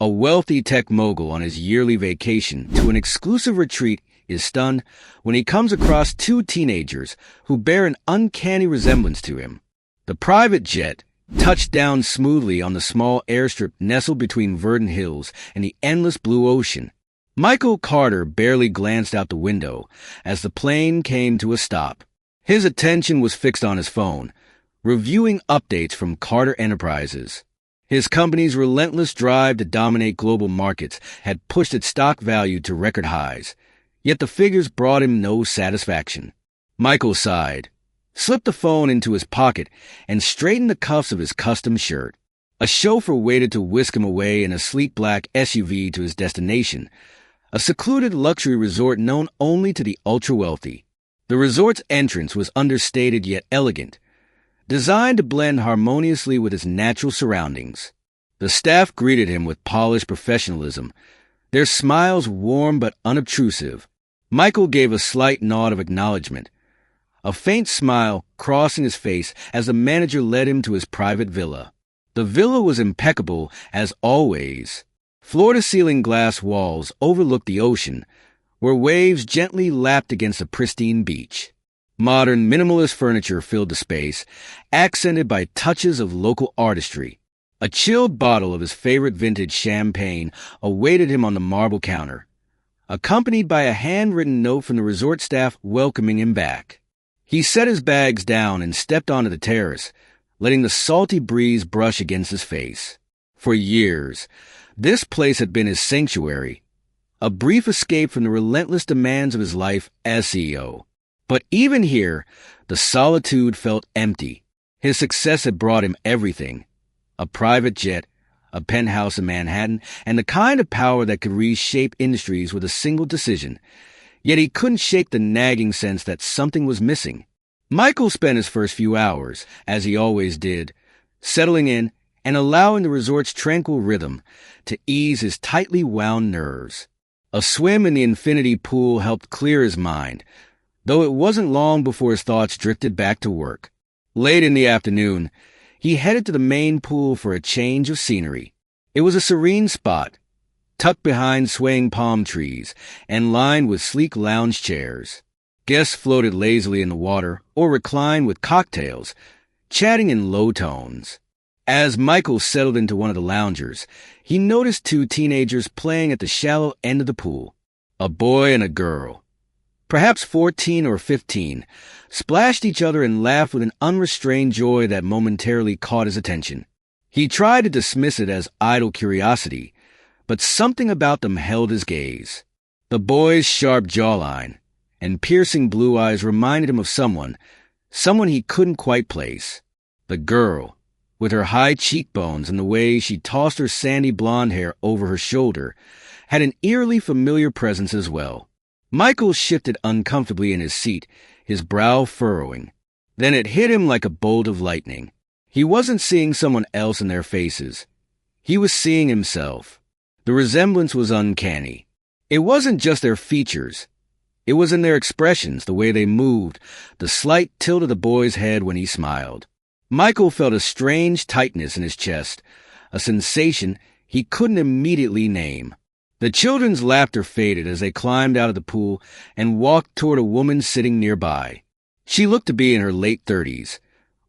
A wealthy tech mogul on his yearly vacation to an exclusive retreat is stunned when he comes across two teenagers who bear an uncanny resemblance to him. The private jet touched down smoothly on the small airstrip nestled between verdant hills and the endless blue ocean. Michael Carter barely glanced out the window as the plane came to a stop. His attention was fixed on his phone, reviewing updates from Carter Enterprises. His company's relentless drive to dominate global markets had pushed its stock value to record highs, yet the figures brought him no satisfaction. Michael sighed, slipped the phone into his pocket, and straightened the cuffs of his custom shirt. A chauffeur waited to whisk him away in a sleek black SUV to his destination, a secluded luxury resort known only to the ultra-wealthy. The resort's entrance was understated yet elegant, designed to blend harmoniously with its natural surroundings. The staff greeted him with polished professionalism, their smiles warm but unobtrusive. Michael gave a slight nod of acknowledgement, a faint smile crossing his face as the manager led him to his private villa. The villa was impeccable as always. Floor-to-ceiling glass walls overlooked the ocean, where waves gently lapped against a pristine beach. Modern, minimalist furniture filled the space, accented by touches of local artistry. A chilled bottle of his favorite vintage champagne awaited him on the marble counter, accompanied by a handwritten note from the resort staff welcoming him back. He set his bags down and stepped onto the terrace, letting the salty breeze brush against his face. For years, this place had been his sanctuary, a brief escape from the relentless demands of his life as CEO. But even here, the solitude felt empty. His success had brought him everything: a private jet, a penthouse in Manhattan, and the kind of power that could reshape industries with a single decision. Yet he couldn't shake the nagging sense that something was missing. Michael spent his first few hours, as he always did, settling in and allowing the resort's tranquil rhythm to ease his tightly wound nerves. A swim in the infinity pool helped clear his mind, though it wasn't long before his thoughts drifted back to work. Late in the afternoon, he headed to the main pool for a change of scenery. It was a serene spot, tucked behind swaying palm trees and lined with sleek lounge chairs. Guests floated lazily in the water or reclined with cocktails, chatting in low tones. As Michael settled into one of the loungers, he noticed two teenagers playing at the shallow end of the pool. A boy and a girl, perhaps 14 or 15, splashed each other and laughed with an unrestrained joy that momentarily caught his attention. He tried to dismiss it as idle curiosity, but something about them held his gaze. The boy's sharp jawline and piercing blue eyes reminded him of someone he couldn't quite place. The girl, with her high cheekbones and the way she tossed her sandy blonde hair over her shoulder, had an eerily familiar presence as well. Michael shifted uncomfortably in his seat, his brow furrowing. Then it hit him like a bolt of lightning. He wasn't seeing someone else in their faces. He was seeing himself. The resemblance was uncanny. It wasn't just their features. It was in their expressions, the way they moved, the slight tilt of the boy's head when he smiled. Michael felt a strange tightness in his chest, a sensation he couldn't immediately name. The children's laughter faded as they climbed out of the pool and walked toward a woman sitting nearby. She looked to be in her late 30s,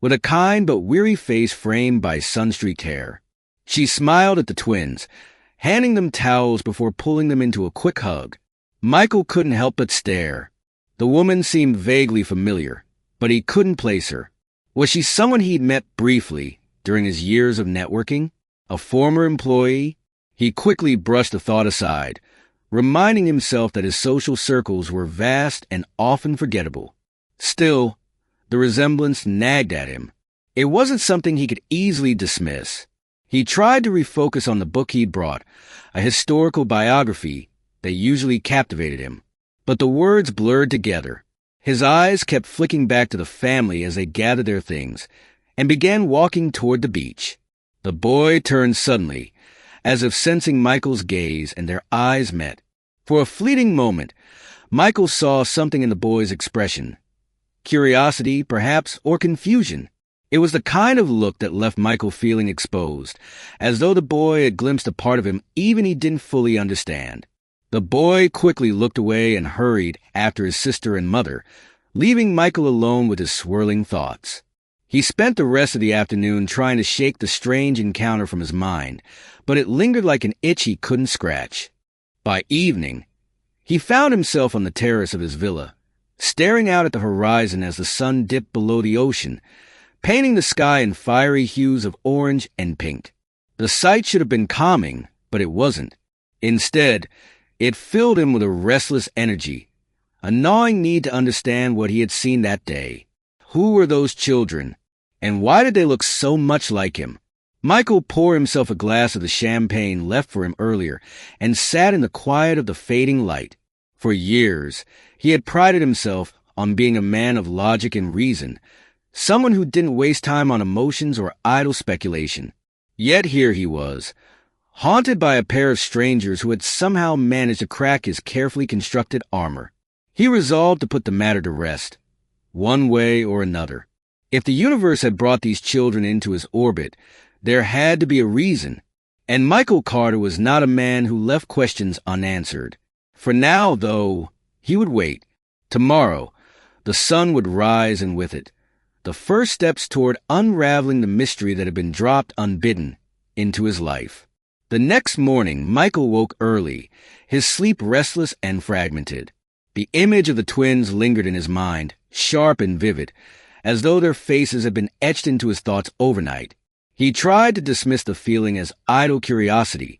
with a kind but weary face framed by sun-streaked hair. She smiled at the twins, handing them towels before pulling them into a quick hug. Michael couldn't help but stare. The woman seemed vaguely familiar, but he couldn't place her. Was she someone he'd met briefly during his years of networking? A former employee? He quickly brushed the thought aside, reminding himself that his social circles were vast and often forgettable. Still, the resemblance nagged at him. It wasn't something he could easily dismiss. He tried to refocus on the book he'd brought, a historical biography that usually captivated him. But the words blurred together. His eyes kept flicking back to the family as they gathered their things and began walking toward the beach. The boy turned suddenly, as if sensing Michael's gaze, and their eyes met. For a fleeting moment, Michael saw something in the boy's expression. Curiosity, perhaps, or confusion. It was the kind of look that left Michael feeling exposed, as though the boy had glimpsed a part of him even he didn't fully understand. The boy quickly looked away and hurried after his sister and mother, leaving Michael alone with his swirling thoughts. He spent the rest of the afternoon trying to shake the strange encounter from his mind, but it lingered like an itch he couldn't scratch. By evening, he found himself on the terrace of his villa, staring out at the horizon as the sun dipped below the ocean, painting the sky in fiery hues of orange and pink. The sight should have been calming, but it wasn't. Instead, it filled him with a restless energy, a gnawing need to understand what he had seen that day. Who were those children, and why did they look so much like him? Michael poured himself a glass of the champagne left for him earlier and sat in the quiet of the fading light. For years, he had prided himself on being a man of logic and reason, someone who didn't waste time on emotions or idle speculation. Yet here he was, haunted by a pair of strangers who had somehow managed to crack his carefully constructed armor. He resolved to put the matter to rest, one way or another. If the universe had brought these children into his orbit, there had to be a reason, and Michael Carter was not a man who left questions unanswered. For now, though, he would wait. Tomorrow, the sun would rise, and with it, the first steps toward unraveling the mystery that had been dropped unbidden into his life. The next morning, Michael woke early, his sleep restless and fragmented. The image of the twins lingered in his mind, sharp and vivid, as though their faces had been etched into his thoughts overnight. He tried to dismiss the feeling as idle curiosity,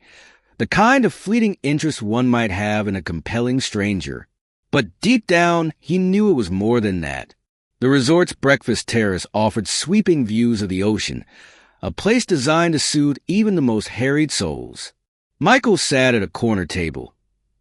the kind of fleeting interest one might have in a compelling stranger. But deep down, he knew it was more than that. The resort's breakfast terrace offered sweeping views of the ocean, a place designed to soothe even the most harried souls. Michael sat at a corner table,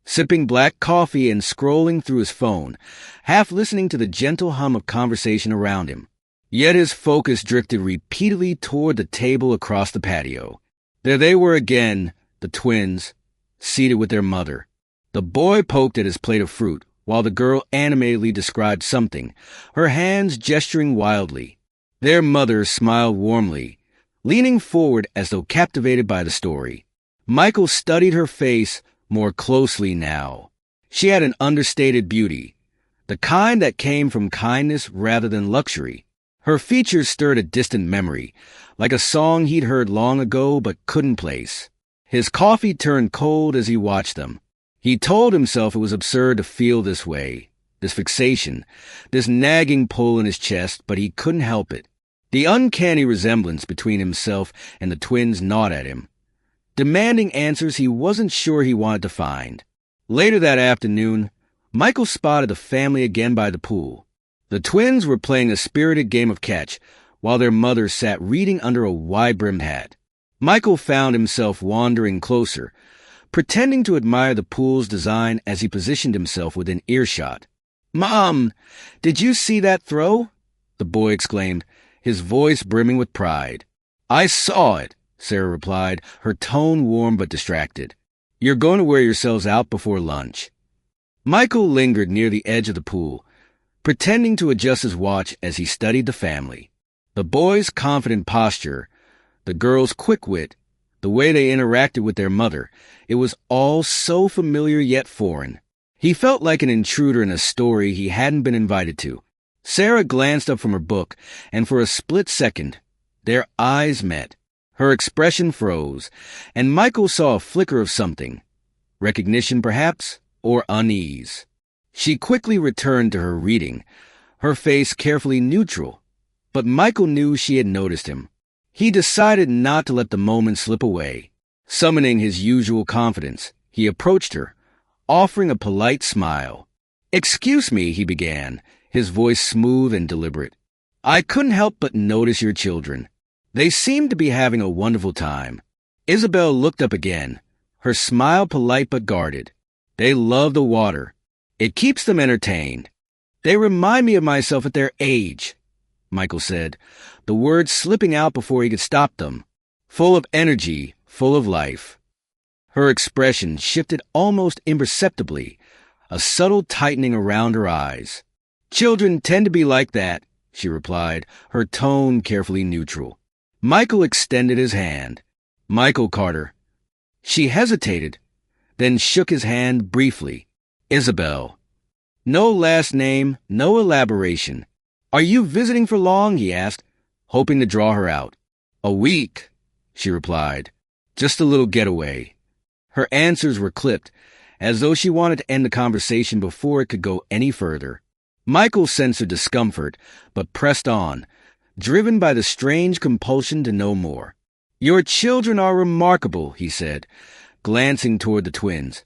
sipping black coffee and scrolling through his phone, half listening to the gentle hum of conversation around him. Yet his focus drifted repeatedly toward the table across the patio. There they were again, the twins, seated with their mother. The boy poked at his plate of fruit, while the girl animatedly described something, her hands gesturing wildly. Their mother smiled warmly, leaning forward as though captivated by the story. Michael studied her face more closely now. She had an understated beauty, the kind that came from kindness rather than luxury. Her features stirred a distant memory, like a song he'd heard long ago but couldn't place. His coffee turned cold as he watched them. He told himself it was absurd to feel this way, this fixation, this nagging pull in his chest, but he couldn't help it. The uncanny resemblance between himself and the twins gnawed at him, demanding answers he wasn't sure he wanted to find. Later that afternoon, Michael spotted the family again by the pool. The twins were playing a spirited game of catch, while their mother sat reading under a wide-brimmed hat. Michael found himself wandering closer, pretending to admire the pool's design as he positioned himself within earshot. "Mom, did you see that throw?" the boy exclaimed, his voice brimming with pride. "I saw it," Sarah replied, her tone warm but distracted. "You're going to wear yourselves out before lunch." Michael lingered near the edge of the pool, pretending to adjust his watch as he studied the family. The boy's confident posture, the girl's quick wit, the way they interacted with their mother, it was all so familiar yet foreign. He felt like an intruder in a story he hadn't been invited to. Sarah glanced up from her book, and for a split second, their eyes met. Her expression froze, and Michael saw a flicker of something. Recognition, perhaps, or unease. She quickly returned to her reading, her face carefully neutral, but Michael knew she had noticed him. He decided not to let the moment slip away. Summoning his usual confidence, he approached her, offering a polite smile. "Excuse me," he began, his voice smooth and deliberate. "I couldn't help but notice your children. They seemed to be having a wonderful time." Isabel looked up again, her smile polite but guarded. "They love the water. It keeps them entertained. They remind me of myself at their age," Michael said, the words slipping out before he could stop them. Full of energy, full of life. Her expression shifted almost imperceptibly, a subtle tightening around her eyes. "Children tend to be like that," she replied, her tone carefully neutral. Michael extended his hand. Michael Carter. She hesitated, then shook his hand briefly. Isabel. No last name, no elaboration. Are you visiting for long? He asked, hoping to draw her out. A week, she replied. Just a little getaway. Her answers were clipped, as though she wanted to end the conversation before it could go any further. Michael sensed discomfort, but pressed on, driven by the strange compulsion to know more. Your children are remarkable, he said, glancing toward the twins,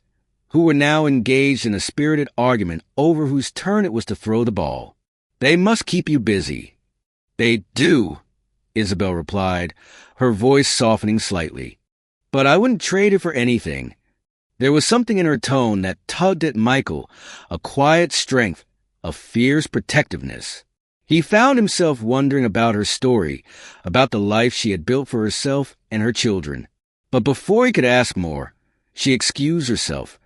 who were now engaged in a spirited argument over whose turn it was to throw the ball. They must keep you busy. They do, Isabel replied, her voice softening slightly. But I wouldn't trade it for anything. There was something in her tone that tugged at Michael, a quiet strength, a fierce protectiveness. He found himself wondering about her story, about the life she had built for herself and her children. But before he could ask more, she excused herself,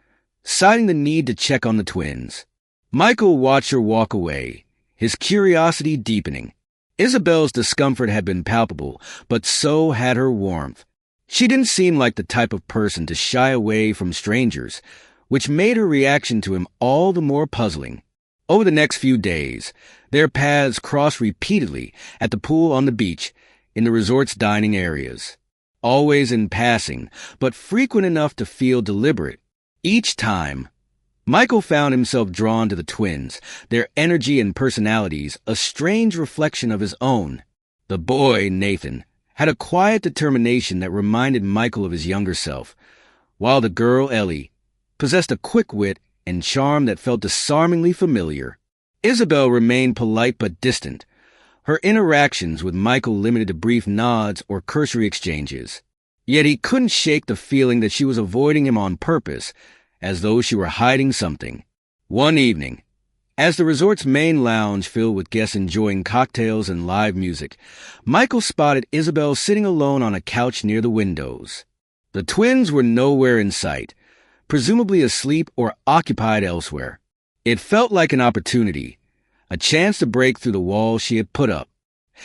citing the need to check on the twins. Michael watched her walk away, his curiosity deepening. Isabel's discomfort had been palpable, but so had her warmth. She didn't seem like the type of person to shy away from strangers, which made her reaction to him all the more puzzling. Over the next few days, their paths crossed repeatedly at the pool on the beach, in the resort's dining areas. Always in passing, but frequent enough to feel deliberate. Each time, Michael found himself drawn to the twins, their energy and personalities a strange reflection of his own. The boy, Nathan, had a quiet determination that reminded Michael of his younger self, while the girl, Ellie, possessed a quick wit and charm that felt disarmingly familiar. Isabel remained polite but distant, her interactions with Michael limited to brief nods or cursory exchanges. Yet he couldn't shake the feeling that she was avoiding him on purpose, as though she were hiding something. One evening, as the resort's main lounge filled with guests enjoying cocktails and live music, Michael spotted Isabel sitting alone on a couch near the windows. The twins were nowhere in sight, presumably asleep or occupied elsewhere. It felt like an opportunity, a chance to break through the wall she had put up.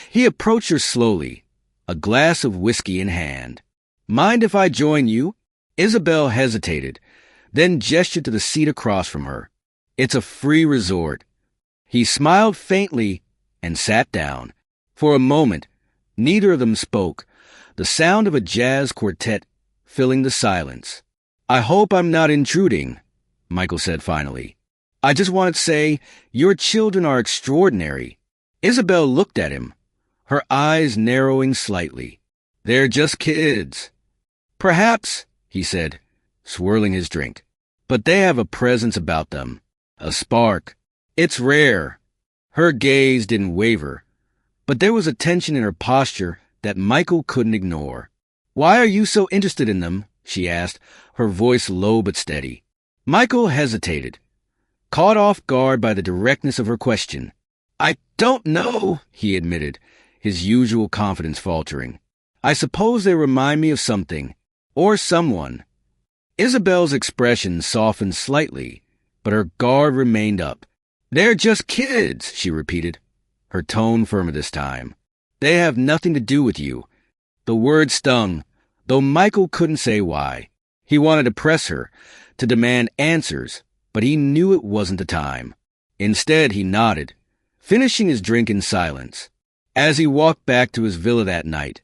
He approached her slowly, a glass of whiskey in hand. Mind if I join you? Isabel hesitated, then gestured to the seat across from her. It's a free resort. He smiled faintly and sat down. For a moment, neither of them spoke, the sound of a jazz quartet filling the silence. I hope I'm not intruding, Michael said finally. I just wanted to say, your children are extraordinary. Isabel looked at him, her eyes narrowing slightly. They're just kids. Perhaps, he said, swirling his drink. But they have a presence about them, a spark. It's rare. Her gaze didn't waver, but there was a tension in her posture that Michael couldn't ignore. Why are you so interested in them? She asked, her voice low but steady. Michael hesitated, caught off guard by the directness of her question. I don't know, he admitted, his usual confidence faltering. I suppose they remind me of something, or someone. Isabel's expression softened slightly, but her guard remained up. They're just kids, she repeated, her tone firmer this time. They have nothing to do with you. The word stung, though Michael couldn't say why. He wanted to press her, to demand answers, but he knew it wasn't the time. Instead, he nodded, finishing his drink in silence. As he walked back to his villa that night,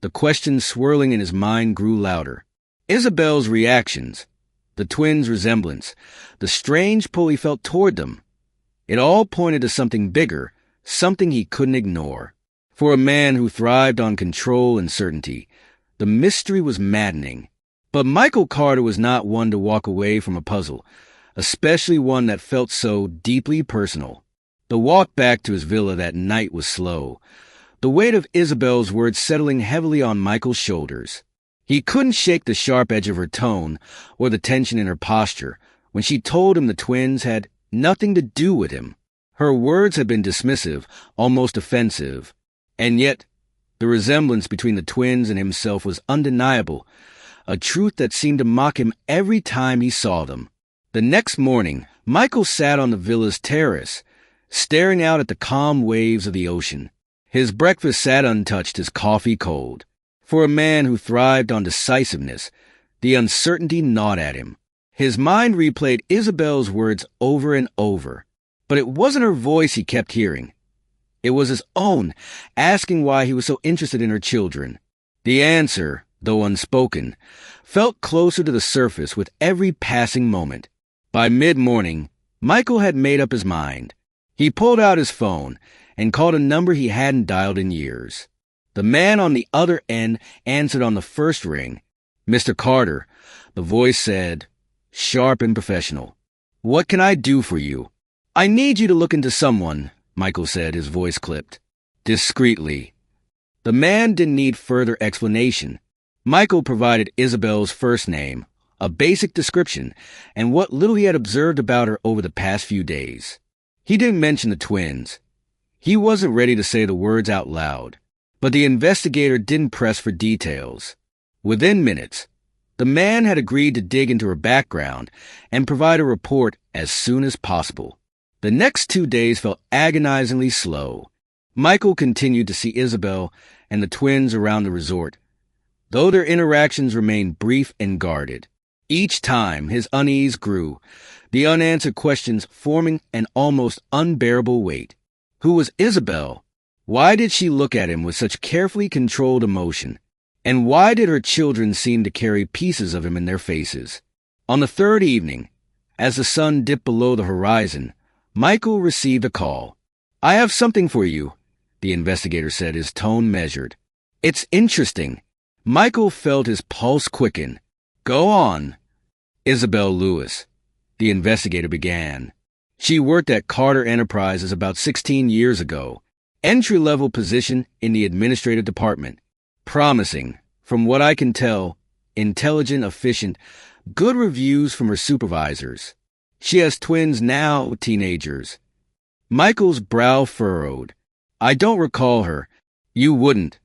the questions swirling in his mind grew louder. Isabel's reactions, the twins' resemblance, the strange pull he felt toward them, it all pointed to something bigger, something he couldn't ignore. For a man who thrived on control and certainty, the mystery was maddening. But Michael Carter was not one to walk away from a puzzle, especially one that felt so deeply personal. The walk back to his villa that night was slow, the weight of Isabel's words settling heavily on Michael's shoulders. He couldn't shake the sharp edge of her tone or the tension in her posture when she told him the twins had nothing to do with him. Her words had been dismissive, almost offensive, and yet the resemblance between the twins and himself was undeniable, a truth that seemed to mock him every time he saw them. The next morning, Michael sat on the villa's terrace, staring out at the calm waves of the ocean. His breakfast sat untouched, his coffee cold. For a man who thrived on decisiveness, the uncertainty gnawed at him. His mind replayed Isabel's words over and over, but it wasn't her voice he kept hearing. It was his own, asking why he was so interested in her children. The answer, though unspoken, felt closer to the surface with every passing moment. By mid-morning, Michael had made up his mind. He pulled out his phone and called a number he hadn't dialed in years. The man on the other end answered on the first ring. "Mr. Carter," the voice said, sharp and professional. "What can I do for you?" "I need you to look into someone," Michael said, his voice clipped. Discreetly. The man didn't need further explanation. Michael provided Isabel's first name, a basic description, and what little he had observed about her over the past few days. He didn't mention the twins. He wasn't ready to say the words out loud, but the investigator didn't press for details. Within minutes, the man had agreed to dig into her background and provide a report as soon as possible. The next 2 days felt agonizingly slow. Michael continued to see Isabel and the twins around the resort, though their interactions remained brief and guarded. Each time, his unease grew, the unanswered questions forming an almost unbearable weight. Who was Isabel? Why did she look at him with such carefully controlled emotion? And why did her children seem to carry pieces of him in their faces? On the third evening, as the sun dipped below the horizon, Michael received a call. "I have something for you," the investigator said, his tone measured. "It's interesting." Michael felt his pulse quicken. "Go on." "Isabel Lewis," the investigator began. "She worked at Carter Enterprises about 16 years ago. Entry-level position in the administrative department. Promising, from what I can tell, intelligent, efficient, good reviews from her supervisors. She has twins now, teenagers." Michael's brow furrowed. "I don't recall her." "You wouldn't,"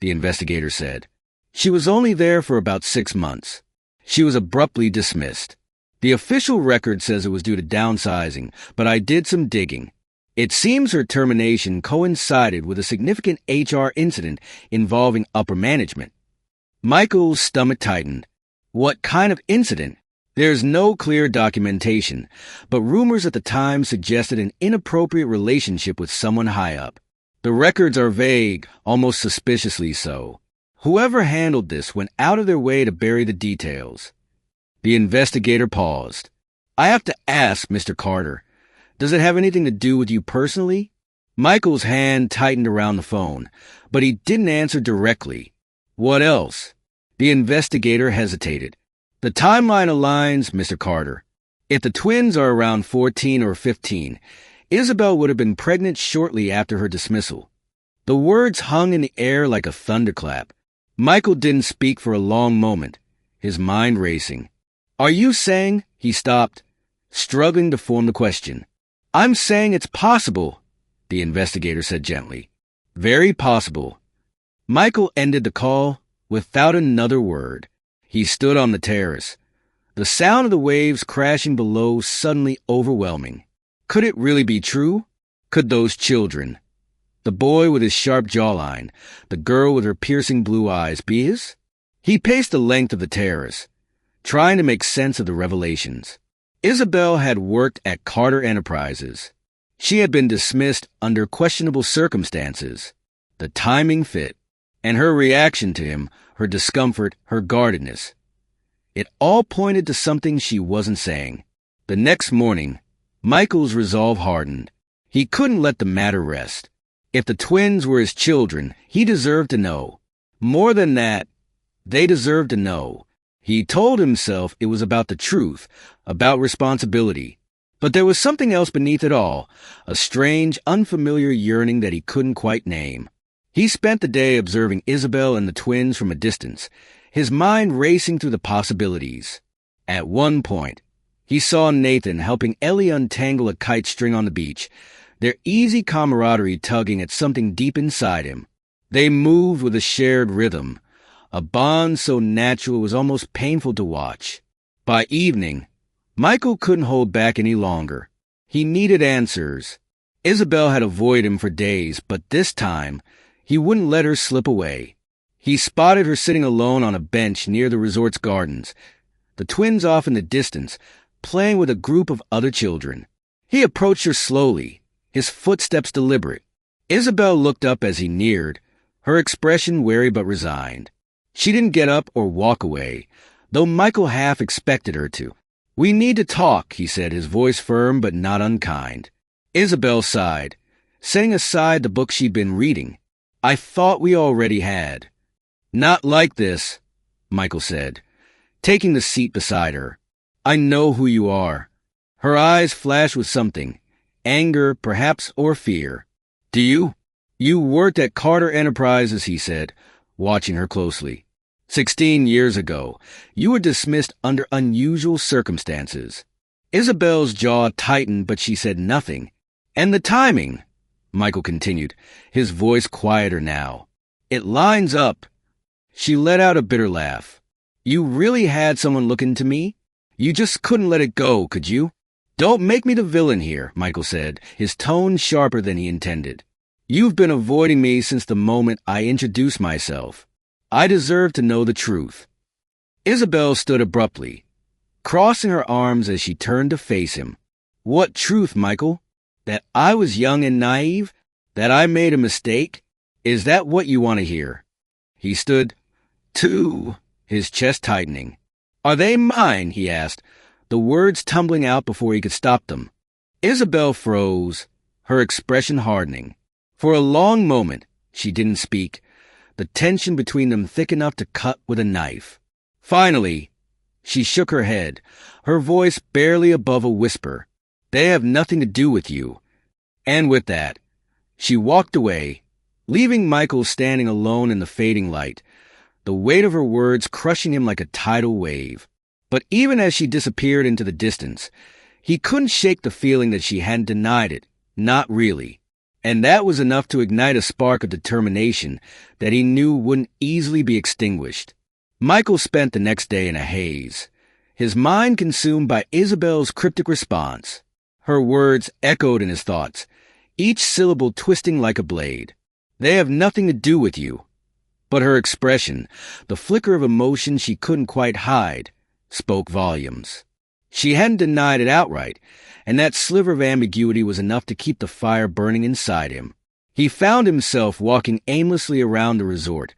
the investigator said. "She was only there for about 6 months. She was abruptly dismissed. The official record says it was due to downsizing, but I did some digging. It seems her termination coincided with a significant HR incident involving upper management." Michael's stomach tightened. What kind of incident? There's no clear documentation, but rumors at the time suggested an inappropriate relationship with someone high up. The records are vague, almost suspiciously so. Whoever handled this went out of their way to bury the details. The investigator paused. "I have to ask, Mr. Carter, does it have anything to do with you personally?" Michael's hand tightened around the phone, but he didn't answer directly. "What else?" The investigator hesitated. "The timeline aligns, Mr. Carter. If the twins are around 14 or 15, Isabel would have been pregnant shortly after her dismissal." The words hung in the air like a thunderclap. Michael didn't speak for a long moment, his mind racing. "Are you saying—" He stopped, struggling to form the question. "I'm saying it's possible," the investigator said gently. "Very possible." Michael ended the call without another word. He stood on the terrace, the sound of the waves crashing below suddenly overwhelming. Could it really be true? Could those children, the boy with his sharp jawline, the girl with her piercing blue eyes, be his? He paced the length of the terrace, trying to make sense of the revelations. Isabel had worked at Carter Enterprises. She had been dismissed under questionable circumstances. The timing fit, and her reaction to him, her discomfort, her guardedness. It all pointed to something she wasn't saying. The next morning, Michael's resolve hardened. He couldn't let the matter rest. If the twins were his children, he deserved to know. More than that, they deserved to know. He told himself it was about the truth, about responsibility. But there was something else beneath it all, a strange, unfamiliar yearning that he couldn't quite name. He spent the day observing Isabel and the twins from a distance, his mind racing through the possibilities. At one point, he saw Nathan helping Ellie untangle a kite string on the beach, their easy camaraderie tugging at something deep inside him. They moved with a shared rhythm, a bond so natural it was almost painful to watch. By evening, Michael couldn't hold back any longer. He needed answers. Isabel had avoided him for days, but this time, he wouldn't let her slip away. He spotted her sitting alone on a bench near the resort's gardens, the twins off in the distance, playing with a group of other children. He approached her slowly, his footsteps deliberate. Isabel looked up as he neared, her expression wary but resigned. She didn't get up or walk away, though Michael half expected her to. "We need to talk," he said, his voice firm but not unkind. Isabel sighed, setting aside the book she'd been reading. "I thought we already had." "Not like this," Michael said, taking the seat beside her. "I know who you are." Her eyes flashed with something, anger, perhaps, or fear. "Do you?" "You worked at Carter Enterprises," he said, watching her closely. 16 years ago, you were dismissed under unusual circumstances." Isabel's jaw tightened, but she said nothing. "And the timing," Michael continued, his voice quieter now. "It lines up." She let out a bitter laugh. "You really had someone look into me? You just couldn't let it go, could you?" "Don't make me the villain here," Michael said, his tone sharper than he intended. "You've been avoiding me since the moment I introduced myself. I deserve to know the truth." Isabel stood abruptly, crossing her arms as she turned to face him. "What truth, Michael? That I was young and naive? That I made a mistake? Is that what you want to hear?" He stood, too, his chest tightening. "Are they mine?" he asked, the words tumbling out before he could stop them. Isabel froze, her expression hardening. For a long moment, she didn't speak, the tension between them thick enough to cut with a knife. Finally, she shook her head, her voice barely above a whisper. "They have nothing to do with you." And with that, she walked away, leaving Michael standing alone in the fading light, the weight of her words crushing him like a tidal wave. But even as she disappeared into the distance, he couldn't shake the feeling that she hadn't denied it, not really. And that was enough to ignite a spark of determination that he knew wouldn't easily be extinguished. Michael spent the next day in a haze, his mind consumed by Isabel's cryptic response. Her words echoed in his thoughts, each syllable twisting like a blade. "They have nothing to do with you." But her expression, the flicker of emotion she couldn't quite hide, spoke volumes. She hadn't denied it outright, and that sliver of ambiguity was enough to keep the fire burning inside him. He found himself walking aimlessly around the resort,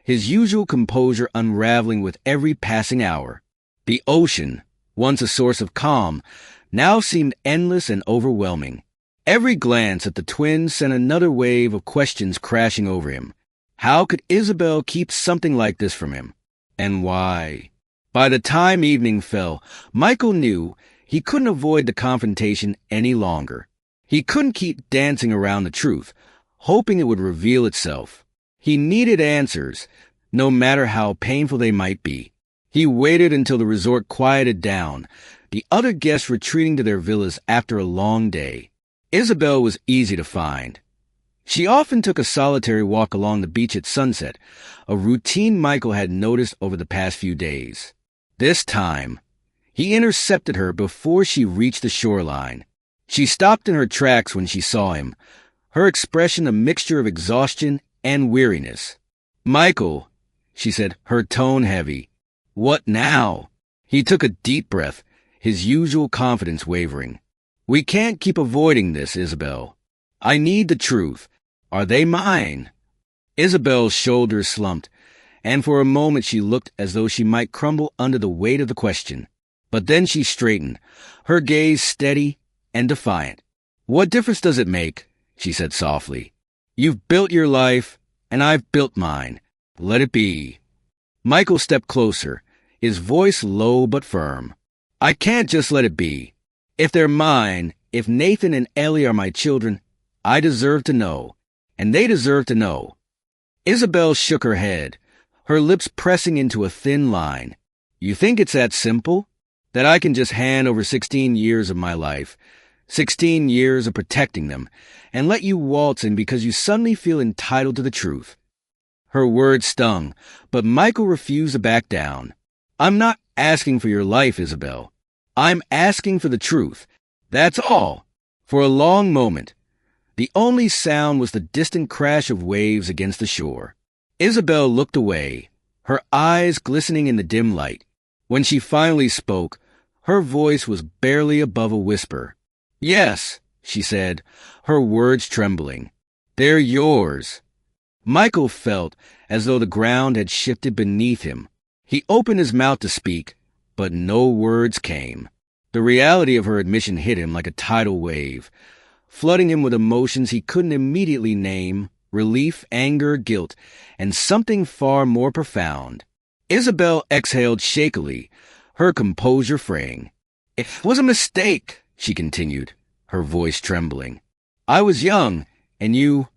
his usual composure unraveling with every passing hour. The ocean, once a source of calm, now seemed endless and overwhelming. Every glance at the twins sent another wave of questions crashing over him. How could Isabel keep something like this from him? And why? By the time evening fell, Michael knew he couldn't avoid the confrontation any longer. He couldn't keep dancing around the truth, hoping it would reveal itself. He needed answers, no matter how painful they might be. He waited until the resort quieted down, the other guests retreating to their villas after a long day. Isabel was easy to find. She often took a solitary walk along the beach at sunset, a routine Michael had noticed over the past few days. This time, he intercepted her before she reached the shoreline. She stopped in her tracks when she saw him, her expression a mixture of exhaustion and weariness. "Michael," she said, her tone heavy. "What now?" He took a deep breath, his usual confidence wavering. "We can't keep avoiding this, Isabel. I need the truth. Are they mine?" Isabel's shoulders slumped, and for a moment she looked as though she might crumble under the weight of the question. But then she straightened, her gaze steady and defiant. "What difference does it make?" she said softly. "You've built your life, and I've built mine. Let it be." Michael stepped closer, his voice low but firm. "I can't just let it be. If they're mine, if Nathan and Ellie are my children, I deserve to know, and they deserve to know." Isabel shook her head, her lips pressing into a thin line. "You think it's that simple? That I can just hand over 16 years of my life, 16 years of protecting them, and let you waltz in because you suddenly feel entitled to the truth?" Her words stung, but Michael refused to back down. "I'm not asking for your life, Isabel. I'm asking for the truth. That's all." For a long moment, The only sound was the distant crash of waves against the shore. Isabel looked away, her eyes glistening in the dim light. When she finally spoke, her voice was barely above a whisper. "Yes," she said, her words trembling. "They're yours." Michael felt as though the ground had shifted beneath him. He opened his mouth to speak, but no words came. The reality of her admission hit him like a tidal wave, flooding him with emotions he couldn't immediately name: relief, anger, guilt, and something far more profound. Isabel exhaled shakily, her composure fraying. "It was a mistake," she continued, her voice trembling. "I was young, and you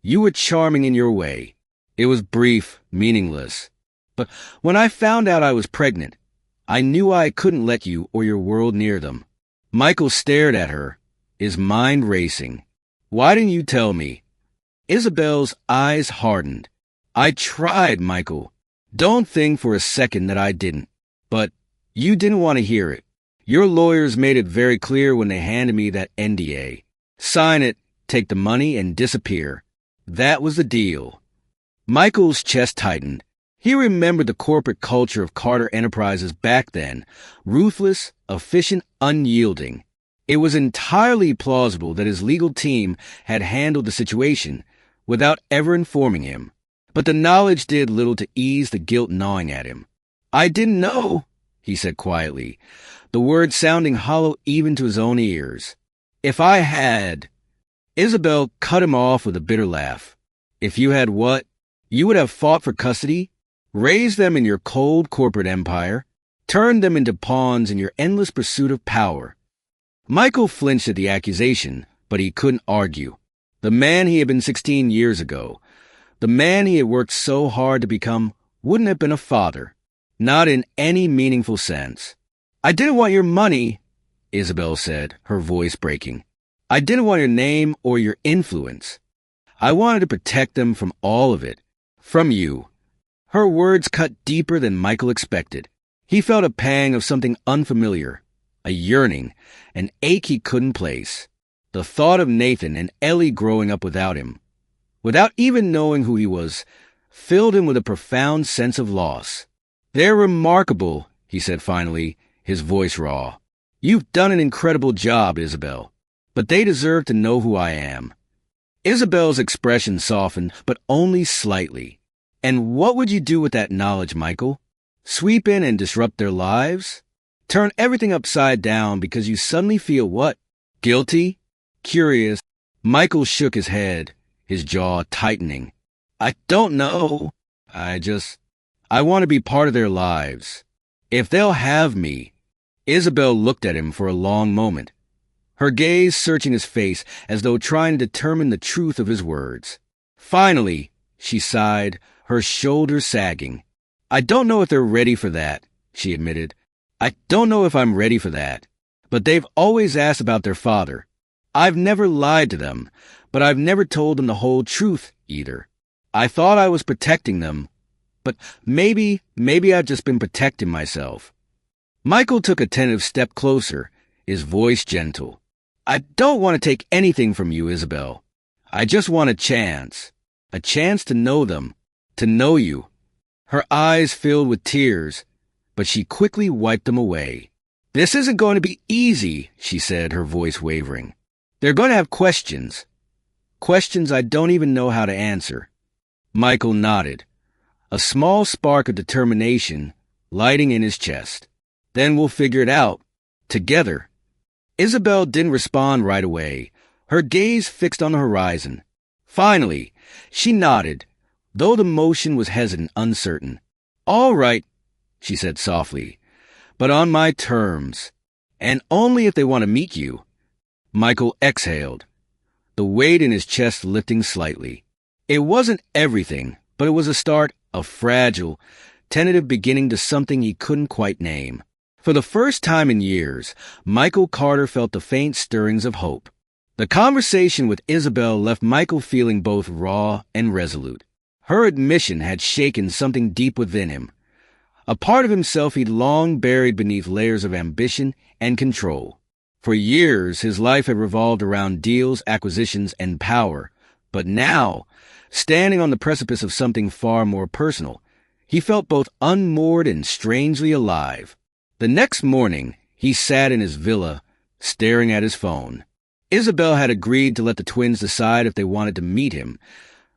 were charming in your way. It was brief, meaningless. But when I found out I was pregnant, I knew I couldn't let you or your world near them." Michael stared at her, his mind racing. "Why didn't you tell me?" Isabel's eyes hardened. "I tried, Michael. Don't think for a second that I didn't. But you didn't want to hear it. Your lawyers made it very clear when they handed me that NDA. Sign it, take the money, and disappear. That was the deal." Michael's chest tightened. He remembered the corporate culture of Carter Enterprises back then: ruthless, efficient, unyielding. It was entirely plausible that his legal team had handled the situation without ever informing him. But the knowledge did little to ease the guilt gnawing at him. "I didn't know," he said quietly, the words sounding hollow even to his own ears. "If I had—" Isabel cut him off with a bitter laugh. "If you had what? You would have fought for custody, raised them in your cold corporate empire, turned them into pawns in your endless pursuit of power." Michael flinched at the accusation, but he couldn't argue. The man he had been 16 years ago, the man he had worked so hard to become, wouldn't have been a father. Not in any meaningful sense. "I didn't want your money," Isabel said, her voice breaking. "I didn't want your name or your influence. I wanted to protect them from all of it. From you." Her words cut deeper than Michael expected. He felt a pang of something unfamiliar, a yearning, an ache he couldn't place. The thought of Nathan and Ellie growing up without him, without even knowing who he was, filled him with a profound sense of loss. "They're remarkable," he said finally, his voice raw. "You've done an incredible job, Isabel. But they deserve to know who I am." Isabel's expression softened, but only slightly. "And what would you do with that knowledge, Michael? Sweep in and disrupt their lives? Turn everything upside down because you suddenly feel what? Guilty? Curious?" Michael shook his head, his jaw tightening. "I don't know. I want to be part of their lives. If they'll have me." Isabel looked at him for a long moment, her gaze searching his face as though trying to determine the truth of his words. Finally, she sighed, her shoulders sagging. "I don't know if they're ready for that," she admitted. "I don't know if I'm ready for that. But they've always asked about their father. I've never lied to them, but I've never told them the whole truth either. I thought I was protecting them, but maybe I've just been protecting myself." Michael took a tentative step closer, his voice gentle. "I don't want to take anything from you, Isabel. I just want a chance to know them, to know you." Her eyes filled with tears, but she quickly wiped them away. "This isn't going to be easy," she said, her voice wavering. "They're going to have questions. Questions I don't even know how to answer." Michael nodded, a small spark of determination lighting in his chest. "Then we'll figure it out. Together." Isabel didn't respond right away, her gaze fixed on the horizon. Finally, she nodded, though the motion was hesitant, uncertain. "All right," she said softly, "but on my terms, and only if they want to meet you." Michael exhaled, the weight in his chest lifting slightly. It wasn't everything, but it was a start, a fragile, tentative beginning to something he couldn't quite name. For the first time in years, Michael Carter felt the faint stirrings of hope. The conversation with Isabel left Michael feeling both raw and resolute. Her admission had shaken something deep within him, a part of himself he'd long buried beneath layers of ambition and control. For years, his life had revolved around deals, acquisitions, and power. But now, standing on the precipice of something far more personal, he felt both unmoored and strangely alive. The next morning, he sat in his villa, staring at his phone. Isabel had agreed to let the twins decide if they wanted to meet him.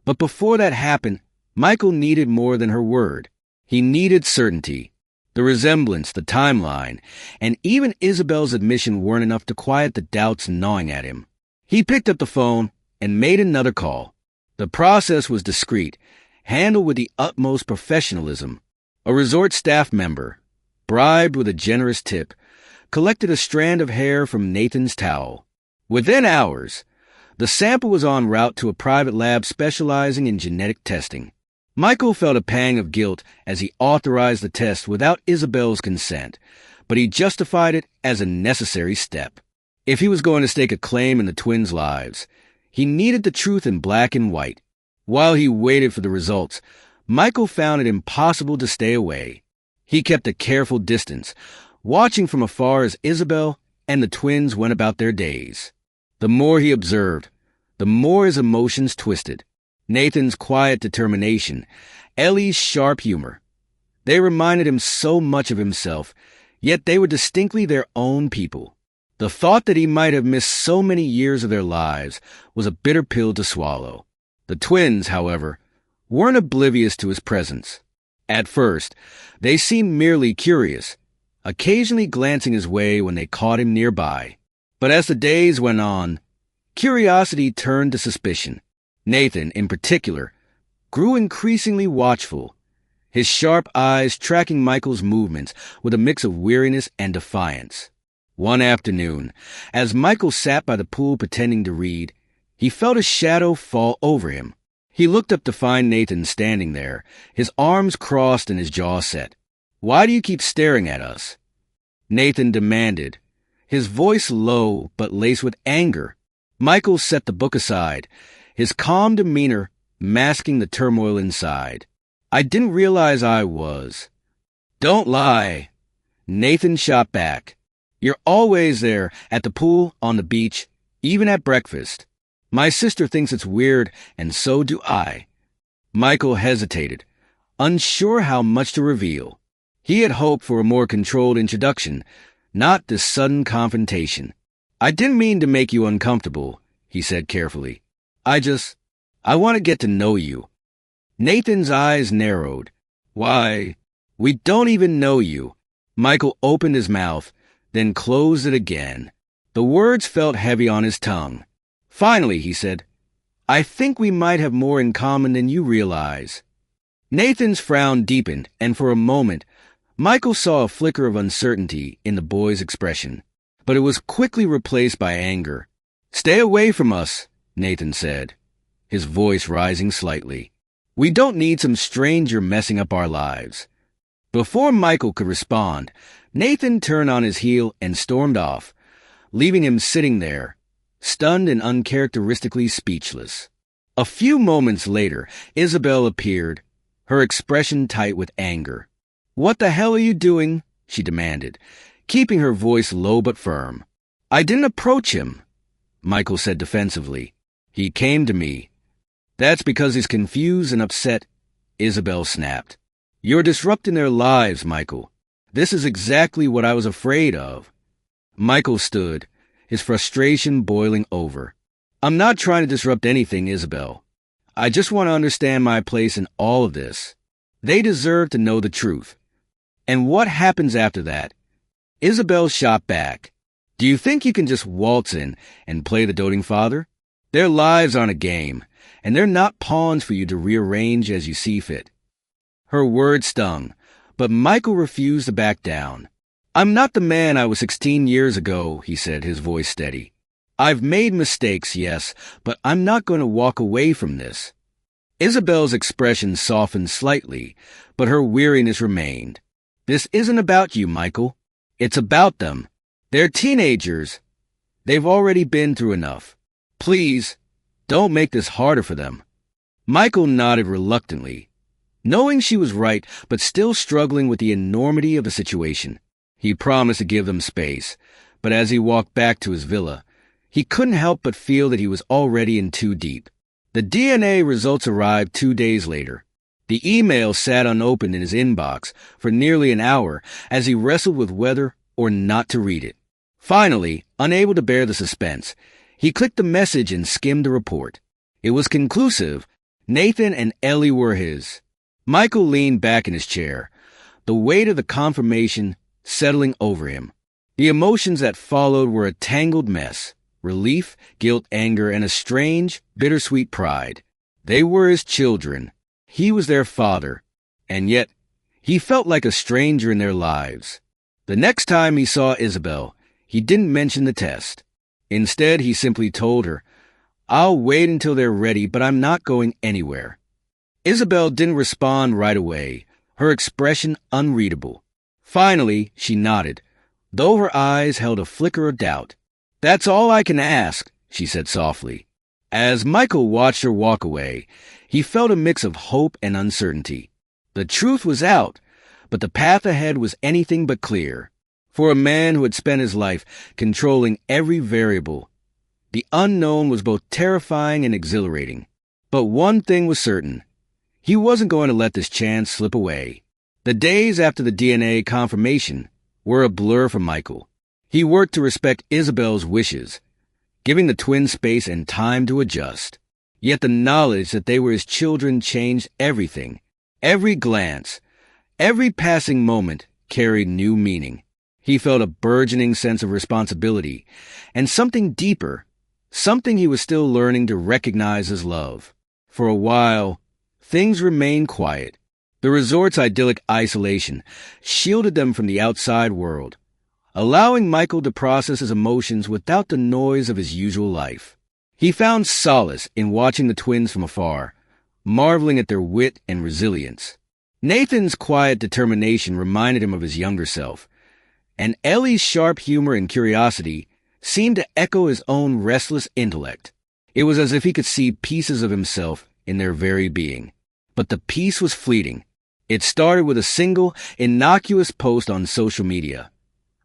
But before that happened, Michael needed more than her word. He needed certainty. The resemblance, the timeline, and even Isabel's admission weren't enough to quiet the doubts gnawing at him. He picked up the phone and made another call. The process was discreet, handled with the utmost professionalism. A resort staff member, bribed with a generous tip, collected a strand of hair from Nathan's towel. Within hours, the sample was en route to a private lab specializing in genetic testing. Michael felt a pang of guilt as he authorized the test without Isabel's consent, but he justified it as a necessary step. If he was going to stake a claim in the twins' lives, he needed the truth in black and white. While he waited for the results, Michael found it impossible to stay away. He kept a careful distance, watching from afar as Isabel and the twins went about their days. The more he observed, the more his emotions twisted. Nathan's quiet determination, Ellie's sharp humor. They reminded him so much of himself, yet they were distinctly their own people. The thought that he might have missed so many years of their lives was a bitter pill to swallow. The twins, however, weren't oblivious to his presence. At first, they seemed merely curious, occasionally glancing his way when they caught him nearby. But as the days went on, curiosity turned to suspicion. Nathan, in particular, grew increasingly watchful, his sharp eyes tracking Michael's movements with a mix of weariness and defiance. One afternoon, as Michael sat by the pool pretending to read, he felt a shadow fall over him. He looked up to find Nathan standing there, his arms crossed and his jaw set. "Why do you keep staring at us?" Nathan demanded, his voice low but laced with anger. Michael set the book aside, his calm demeanor masking the turmoil inside. "I didn't realize I was." "Don't lie," Nathan shot back. "You're always there, at the pool, on the beach, even at breakfast. My sister thinks it's weird, and so do I." Michael hesitated, unsure how much to reveal. He had hoped for a more controlled introduction, not this sudden confrontation. "I didn't mean to make you uncomfortable," he said carefully. I want to get to know you." Nathan's eyes narrowed. "Why, we don't even know you." Michael opened his mouth, then closed it again. The words felt heavy on his tongue. Finally, he said, "I think we might have more in common than you realize." Nathan's frown deepened, and for a moment, Michael saw a flicker of uncertainty in the boy's expression, but it was quickly replaced by anger. "Stay away from us," Nathan said, his voice rising slightly. "We don't need some stranger messing up our lives." Before Michael could respond, Nathan turned on his heel and stormed off, leaving him sitting there, stunned and uncharacteristically speechless. A few moments later, Isabel appeared, her expression tight with anger. "What the hell are you doing?" she demanded, keeping her voice low but firm. "I didn't approach him," Michael said defensively. "He came to me." "That's because he's confused and upset," Isabel snapped. "You're disrupting their lives, Michael. This is exactly what I was afraid of." Michael stood, his frustration boiling over. "I'm not trying to disrupt anything, Isabel. I just want to understand my place in all of this. They deserve to know the truth. And what happens after that?" Isabel shot back. "Do you think you can just waltz in and play the doting father? Their lives aren't a game, and they're not pawns for you to rearrange as you see fit." Her words stung, but Michael refused to back down. "I'm not the man I was 16 years ago," he said, his voice steady. "I've made mistakes, yes, but I'm not going to walk away from this." Isabel's expression softened slightly, but her weariness remained. "This isn't about you, Michael. It's about them. They're teenagers. They've already been through enough. Please, don't make this harder for them." Michael nodded reluctantly, knowing she was right, but still struggling with the enormity of the situation. He promised to give them space, But as he walked back to his villa, he couldn't help but feel that he was already in too deep. The DNA results arrived 2 days later. The email sat unopened in his inbox for nearly an hour as he wrestled with whether or not to read it. Finally, unable to bear the suspense, he clicked the message and skimmed the report. It was conclusive. Nathan and Ellie were his. Michael leaned back in his chair, the weight of the confirmation settling over him. The emotions that followed were a tangled mess: relief, guilt, anger, and a strange, bittersweet pride. They were his children. He was their father, and yet he felt like a stranger in their lives. The next time he saw Isabel, he didn't mention the test. Instead, he simply told her, "I'll wait until they're ready, but I'm not going anywhere." Isabel didn't respond right away, her expression unreadable. Finally, she nodded, though her eyes held a flicker of doubt. "That's all I can ask," she said softly. As Michael watched her walk away, he felt a mix of hope and uncertainty. The truth was out, but the path ahead was anything but clear. For a man who had spent his life controlling every variable, the unknown was both terrifying and exhilarating. But one thing was certain: he wasn't going to let this chance slip away. The days after the DNA confirmation were a blur for Michael. He worked to respect Isabel's wishes, giving the twins space and time to adjust. Yet the knowledge that they were his children changed everything. Every glance, every passing moment carried new meaning. He felt a burgeoning sense of responsibility, and something deeper, something he was still learning to recognize as love. For a while, things remained quiet. The resort's idyllic isolation shielded them from the outside world, allowing Michael to process his emotions without the noise of his usual life. He found solace in watching the twins from afar, marveling at their wit and resilience. Nathan's quiet determination reminded him of his younger self, and Ellie's sharp humor and curiosity seemed to echo his own restless intellect. It was as if he could see pieces of himself in their very being. But the peace was fleeting. It started with a single, innocuous post on social media,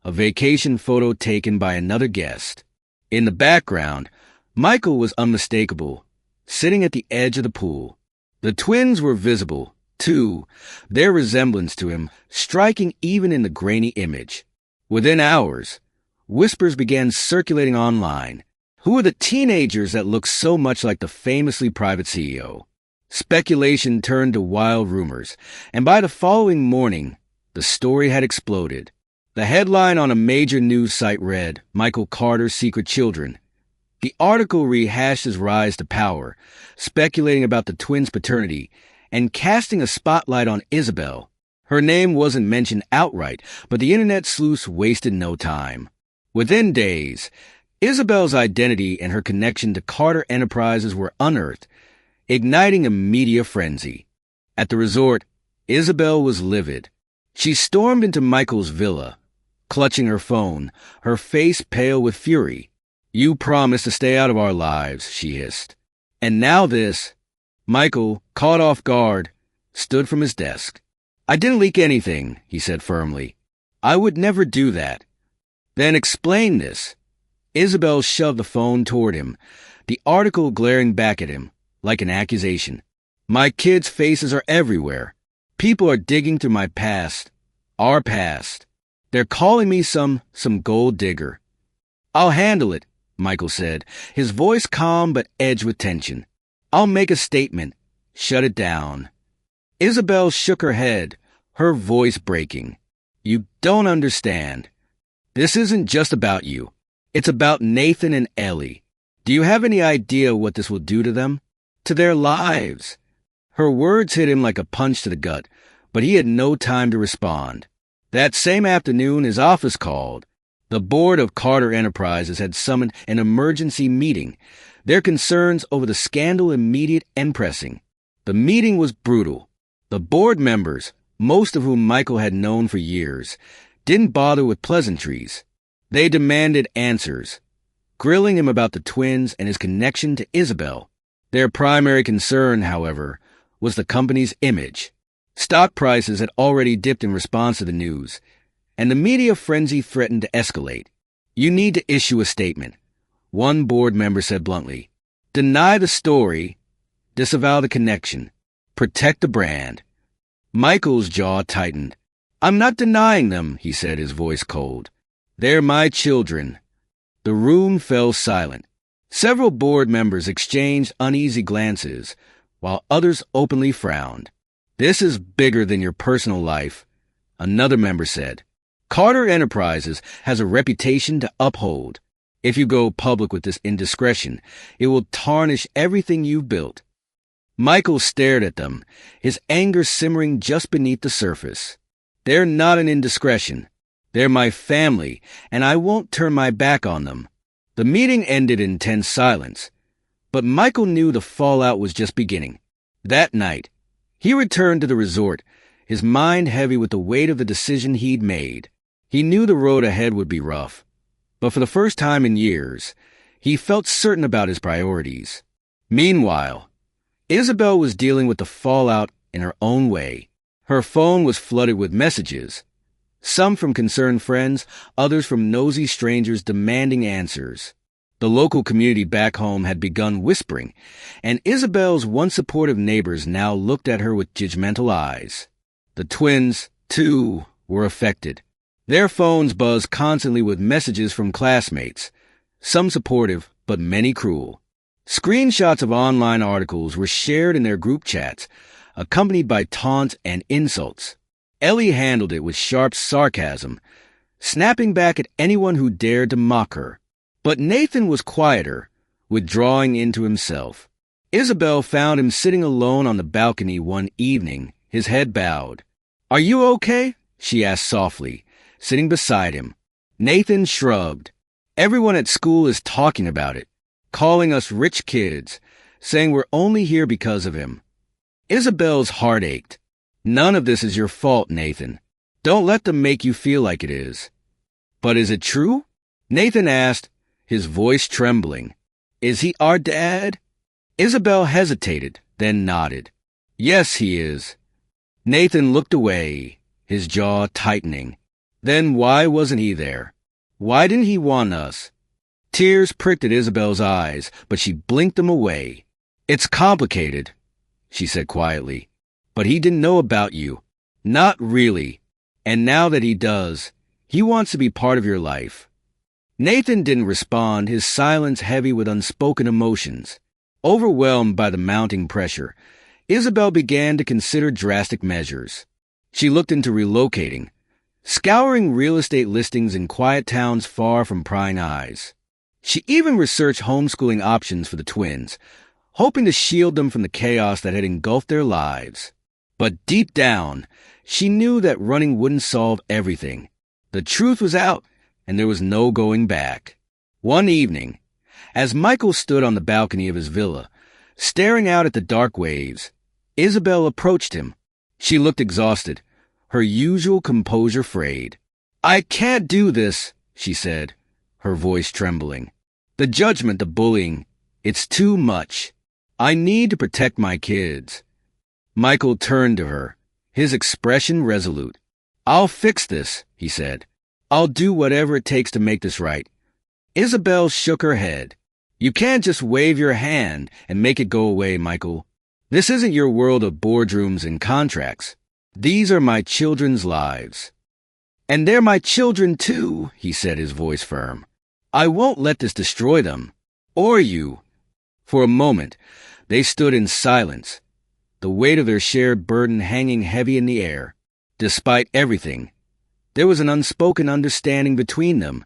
a vacation photo taken by another guest. In the background, Michael was unmistakable, sitting at the edge of the pool. The twins were visible, too, their resemblance to him striking even in the grainy image. Within hours, whispers began circulating online. Who are the teenagers that look so much like the famously private CEO? Speculation turned to wild rumors, and by the following morning, the story had exploded. The headline on a major news site read, "Michael Carter's Secret Children." The article rehashed his rise to power, speculating about the twins' paternity, and casting a spotlight on Isabel. Her name wasn't mentioned outright, but the internet sleuths wasted no time. Within days, Isabel's identity and her connection to Carter Enterprises were unearthed, igniting a media frenzy. At the resort, Isabel was livid. She stormed into Michael's villa, clutching her phone, her face pale with fury. "You promised to stay out of our lives," she hissed. "And now this." Michael, caught off guard, stood from his desk. "I didn't leak anything," he said firmly. "I would never do that." "Then explain this." Isabel shoved the phone toward him, the article glaring back at him like an accusation. "My kids' faces are everywhere. People are digging through my past, our past. They're calling me some gold digger." "I'll handle it," Michael said, his voice calm but edged with tension. "I'll make a statement. Shut it down." Isabel shook her head, her voice breaking. "You don't understand. This isn't just about you. It's about Nathan and Ellie. Do you have any idea what this will do to them? To their lives?" Her words hit him like a punch to the gut, but he had no time to respond. That same afternoon, his office called. The board of Carter Enterprises had summoned an emergency meeting, their concerns over the scandal immediate and pressing. The meeting was brutal. The board members, most of whom Michael had known for years, didn't bother with pleasantries. They demanded answers, grilling him about the twins and his connection to Isabel. Their primary concern, however, was the company's image. Stock prices had already dipped in response to the news, and the media frenzy threatened to escalate. You need to issue a statement. One board member said bluntly. Deny the story, disavow the connection, protect the brand. Michael's jaw tightened. I'm not denying them, he said, his voice cold. They're my children. The room fell silent. Several board members exchanged uneasy glances, while others openly frowned. This is bigger than your personal life, another member said. Carter Enterprises has a reputation to uphold. If you go public with this indiscretion, it will tarnish everything you've built. Michael stared at them, his anger simmering just beneath the surface. They're not an indiscretion. They're my family, and I won't turn my back on them. The meeting ended in tense silence, but Michael knew the fallout was just beginning. That night, he returned to the resort, his mind heavy with the weight of the decision he'd made. He knew the road ahead would be rough, but for the first time in years, he felt certain about his priorities. Meanwhile, Isabel was dealing with the fallout in her own way. Her phone was flooded with messages, some from concerned friends, others from nosy strangers demanding answers. The local community back home had begun whispering, and Isabel's once supportive neighbors now looked at her with judgmental eyes. The twins, too, were affected. Their phones buzzed constantly with messages from classmates, some supportive, but many cruel. Screenshots of online articles were shared in their group chats, accompanied by taunts and insults. Ellie handled it with sharp sarcasm, snapping back at anyone who dared to mock her. But Nathan was quieter, withdrawing into himself. Isabel found him sitting alone on the balcony one evening, his head bowed. "Are you okay?" she asked softly, sitting beside him. Nathan shrugged. "Everyone at school is talking about it, calling us rich kids, saying we're only here because of him." Isabel's heart ached. "None of this is your fault, Nathan. Don't let them make you feel like it is." "But is it true?" Nathan asked, his voice trembling. "Is he our dad?" Isabel hesitated, then nodded. "Yes, he is." Nathan looked away, his jaw tightening. Then why wasn't he there? Why didn't he want us? Tears pricked at Isabel's eyes, but she blinked them away. "It's complicated," she said quietly. "But he didn't know about you. Not really. And now that he does, he wants to be part of your life." Nathan didn't respond, his silence heavy with unspoken emotions. Overwhelmed by the mounting pressure, Isabel began to consider drastic measures. She looked into relocating, scouring real estate listings in quiet towns far from prying eyes. She even researched homeschooling options for the twins, hoping to shield them from the chaos that had engulfed their lives. But deep down, she knew that running wouldn't solve everything. The truth was out, and there was no going back. One evening, as Michael stood on the balcony of his villa, staring out at the dark waves, Isabel approached him. She looked exhausted, her usual composure frayed. "I can't do this," she said, her voice trembling. "The judgment, the bullying, it's too much. I need to protect my kids." Michael turned to her, his expression resolute. "I'll fix this," he said. "I'll do whatever it takes to make this right." Isabel shook her head. "You can't just wave your hand and make it go away, Michael. This isn't your world of boardrooms and contracts. These are my children's lives." "And they're my children too," he said, his voice firm. "I won't let this destroy them. Or you." For a moment, they stood in silence, the weight of their shared burden hanging heavy in the air. Despite everything, there was an unspoken understanding between them,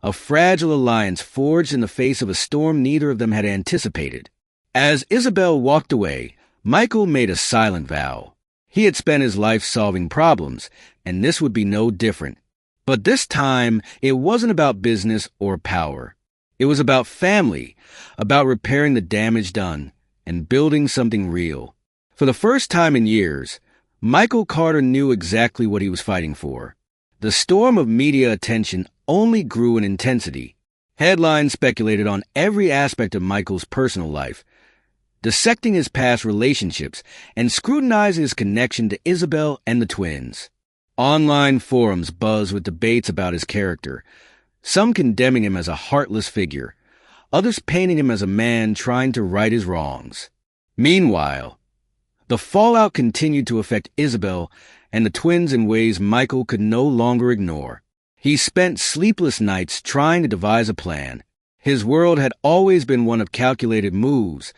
a fragile alliance forged in the face of a storm neither of them had anticipated. As Isabel walked away, Michael made a silent vow. He had spent his life solving problems, and this would be no different. But this time, it wasn't about business or power. It was about family, about repairing the damage done, and building something real. For the first time in years, Michael Carter knew exactly what he was fighting for. The storm of media attention only grew in intensity. Headlines speculated on every aspect of Michael's personal life, dissecting his past relationships and scrutinizing his connection to Isabel and the twins. Online forums buzzed with debates about his character, some condemning him as a heartless figure, others painting him as a man trying to right his wrongs. Meanwhile, the fallout continued to affect Isabel and the twins in ways Michael could no longer ignore. He spent sleepless nights trying to devise a plan. His world had always been one of calculated moves,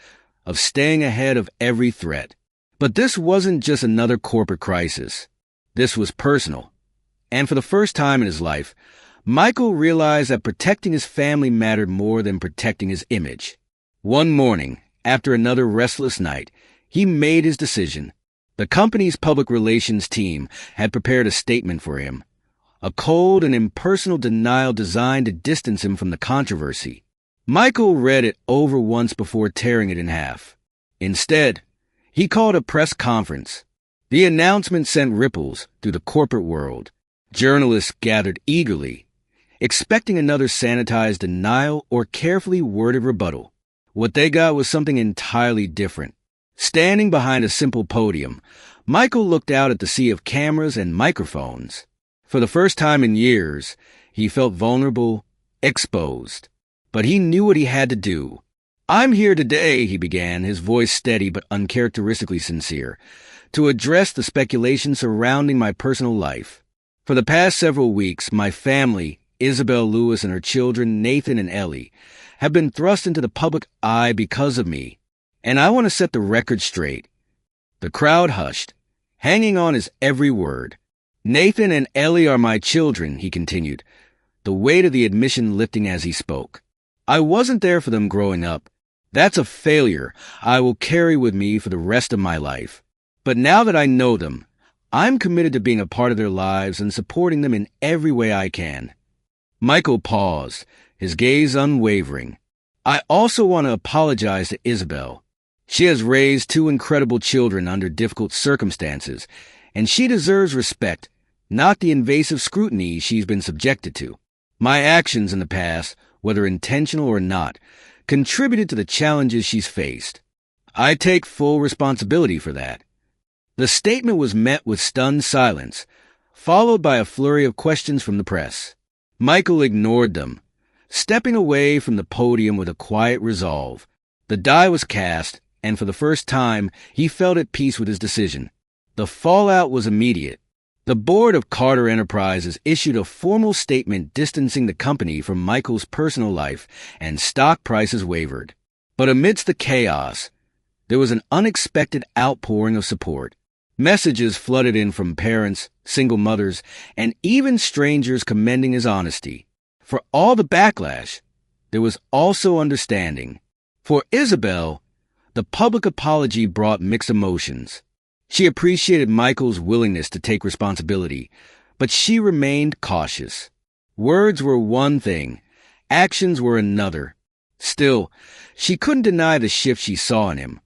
of staying ahead of every threat. But this wasn't just another corporate crisis. This was personal. And for the first time in his life, Michael realized that protecting his family mattered more than protecting his image. One morning, after another restless night, he made his decision. The company's public relations team had prepared a statement for him, a cold and impersonal denial designed to distance him from the controversy. Michael read it over once before tearing it in half. Instead, he called a press conference. The announcement sent ripples through the corporate world. Journalists gathered eagerly, expecting another sanitized denial or carefully worded rebuttal. What they got was something entirely different. Standing behind a simple podium, Michael looked out at the sea of cameras and microphones. For the first time in years, he felt vulnerable, exposed. But he knew what he had to do. "I'm here today," he began, his voice steady but uncharacteristically sincere, "to address the speculation surrounding my personal life. For the past several weeks, my family, Isabel Lewis and her children, Nathan and Ellie, have been thrust into the public eye because of me. And I want to set the record straight." The crowd hushed, hanging on his every word. "Nathan and Ellie are my children," he continued, the weight of the admission lifting as he spoke. "I wasn't there for them growing up. That's a failure I will carry with me for the rest of my life. But now that I know them, I'm committed to being a part of their lives and supporting them in every way I can." Michael paused, his gaze unwavering. "I also want to apologize to Isabel. She has raised two incredible children under difficult circumstances, and she deserves respect, not the invasive scrutiny she's been subjected to. My actions in the past, whether intentional or not, contributed to the challenges she's faced. I take full responsibility for that." The statement was met with stunned silence, followed by a flurry of questions from the press. Michael ignored them, stepping away from the podium with a quiet resolve. The die was cast, and for the first time, he felt at peace with his decision. The fallout was immediate. The board of Carter Enterprises issued a formal statement distancing the company from Michael's personal life, and stock prices wavered. But amidst the chaos, there was an unexpected outpouring of support. Messages flooded in from parents, single mothers, and even strangers commending his honesty. For all the backlash, there was also understanding. For Isabel, the public apology brought mixed emotions. She appreciated Michael's willingness to take responsibility, but she remained cautious. Words were one thing, actions were another. Still, she couldn't deny the shift she saw in him,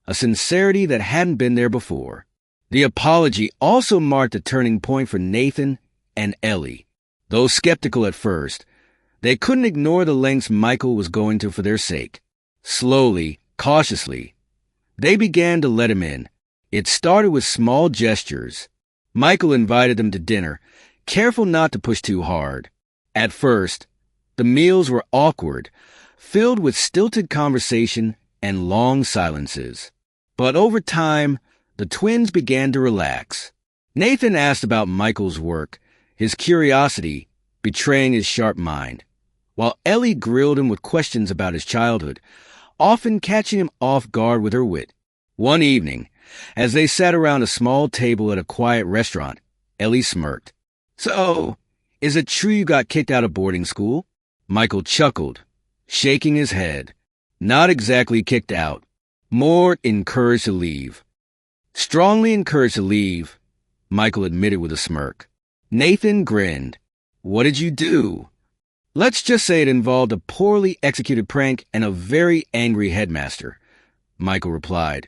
a sincerity that hadn't been there before. The apology also marked a turning point for Nathan and Ellie. Though skeptical at first, they couldn't ignore the lengths Michael was going to for their sake. Slowly, cautiously, they began to let him in. It started with small gestures. Michael invited them to dinner, careful not to push too hard. At first, the meals were awkward, filled with stilted conversation and long silences. But over time, the twins began to relax. Nathan asked about Michael's work, his curiosity betraying his sharp mind, while Ellie grilled him with questions about his childhood, often catching him off guard with her wit. One evening, as they sat around a small table at a quiet restaurant, Ellie smirked. "So, is it true you got kicked out of boarding school?" Michael chuckled, shaking his head. "Not exactly kicked out. More encouraged to leave." "Strongly encouraged to leave," Michael admitted with a smirk. Nathan grinned. "What did you do?" "Let's just say it involved a poorly executed prank and a very angry headmaster," Michael replied,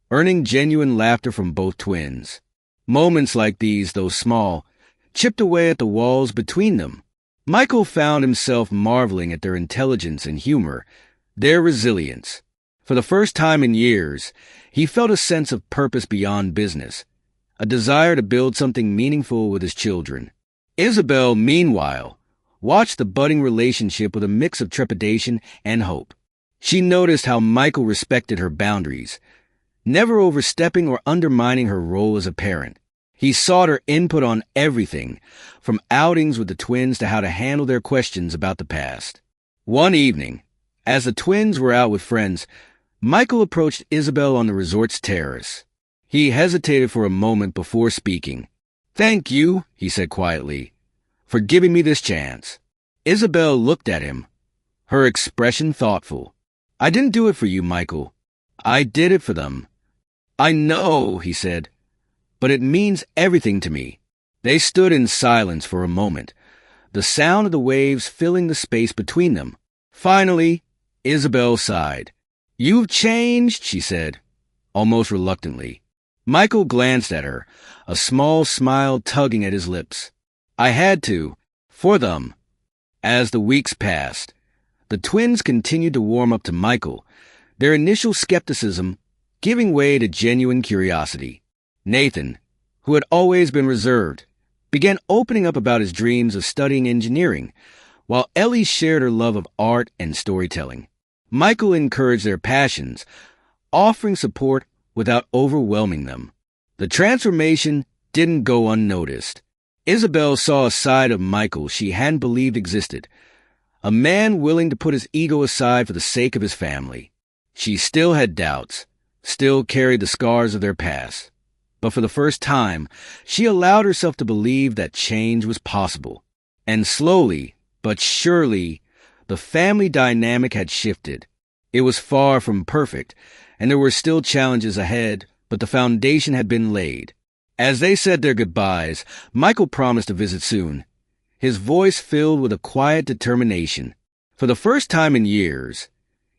earning genuine laughter from both twins. Moments like these, though small, chipped away at the walls between them. Michael found himself marveling at their intelligence and humor, their resilience. For the first time in years, he felt a sense of purpose beyond business, a desire to build something meaningful with his children. Isabel, meanwhile, watched the budding relationship with a mix of trepidation and hope. She noticed how Michael respected her boundaries, never overstepping or undermining her role as a parent. He sought her input on everything, from outings with the twins to how to handle their questions about the past. One evening, as the twins were out with friends, Michael approached Isabel on the resort's terrace. He hesitated for a moment before speaking. "Thank you," he said quietly, "for giving me this chance." Isabel looked at him, her expression thoughtful. "I didn't do it for you, Michael. I did it for them." "I know," he said, "but it means everything to me." They stood in silence for a moment, the sound of the waves filling the space between them. Finally, Isabel sighed. "You've changed," she said, almost reluctantly. Michael glanced at her, a small smile tugging at his lips. "I had to, for them." As the weeks passed, the twins continued to warm up to Michael, their initial skepticism giving way to genuine curiosity. Nathan, who had always been reserved, began opening up about his dreams of studying engineering, while Ellie shared her love of art and storytelling. Michael encouraged their passions, offering support without overwhelming them. The transformation didn't go unnoticed. Isabel saw a side of Michael she hadn't believed existed, a man willing to put his ego aside for the sake of his family. She still had doubts, still carried the scars of their past, but for the first time, she allowed herself to believe that change was possible. And slowly, but surely, the family dynamic had shifted. It was far from perfect, and there were still challenges ahead, but the foundation had been laid. As they said their goodbyes, Michael promised to visit soon, his voice filled with a quiet determination. For the first time in years,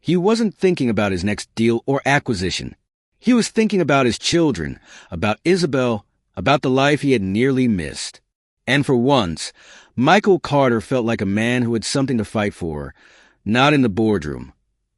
he wasn't thinking about his next deal or acquisition. He was thinking about his children, about Isabel, about the life he had nearly missed. And for once, Michael Carter felt like a man who had something to fight for, not in the boardroom,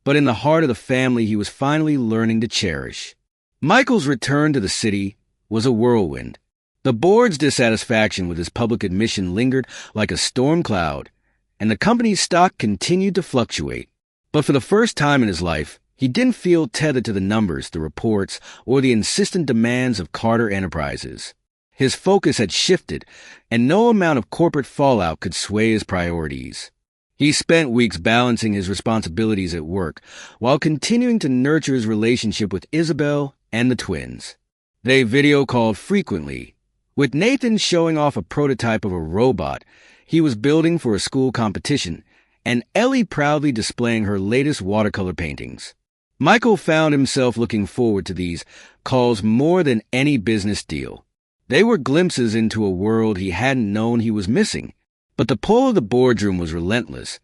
but in the heart of the family he was finally learning to cherish. Michael's return to the city was a whirlwind. The board's dissatisfaction with his public admission lingered like a storm cloud, and the company's stock continued to fluctuate. But for the first time in his life, he didn't feel tethered to the numbers, the reports, or the insistent demands of Carter Enterprises. His focus had shifted, and no amount of corporate fallout could sway his priorities. He spent weeks balancing his responsibilities at work while continuing to nurture his relationship with Isabel and the twins. They video called frequently, with Nathan showing off a prototype of a robot he was building for a school competition, and Ellie proudly displaying her latest watercolor paintings. Michael found himself looking forward to these calls more than any business deal. They were glimpses into a world he hadn't known he was missing. But the pull of the boardroom was relentless,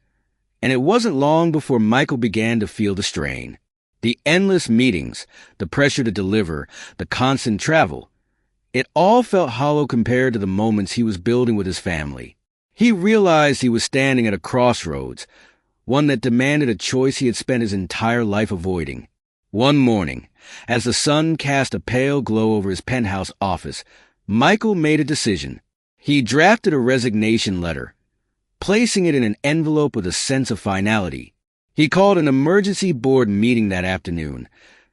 and it wasn't long before Michael began to feel the strain. The endless meetings, the pressure to deliver, the constant travel. It all felt hollow compared to the moments he was building with his family. He realized he was standing at a crossroads, one that demanded a choice he had spent his entire life avoiding. One morning, as the sun cast a pale glow over his penthouse office, Michael made a decision. He drafted a resignation letter, placing it in an envelope with a sense of finality. He called an emergency board meeting that afternoon,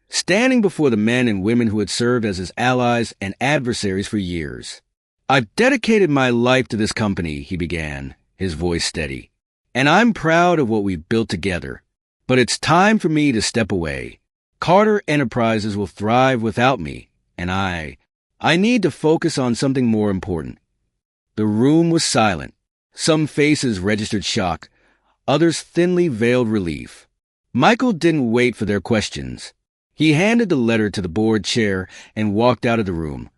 standing before the men and women who had served as his allies and adversaries for years. "I've dedicated my life to this company," he began, his voice steady, "and I'm proud of what we've built together. But it's time for me to step away. Carter Enterprises will thrive without me, and I need to focus on something more important." The room was silent. Some faces registered shock, others thinly veiled relief. Michael didn't wait for their questions. He handed the letter to the board chair and walked out of the room,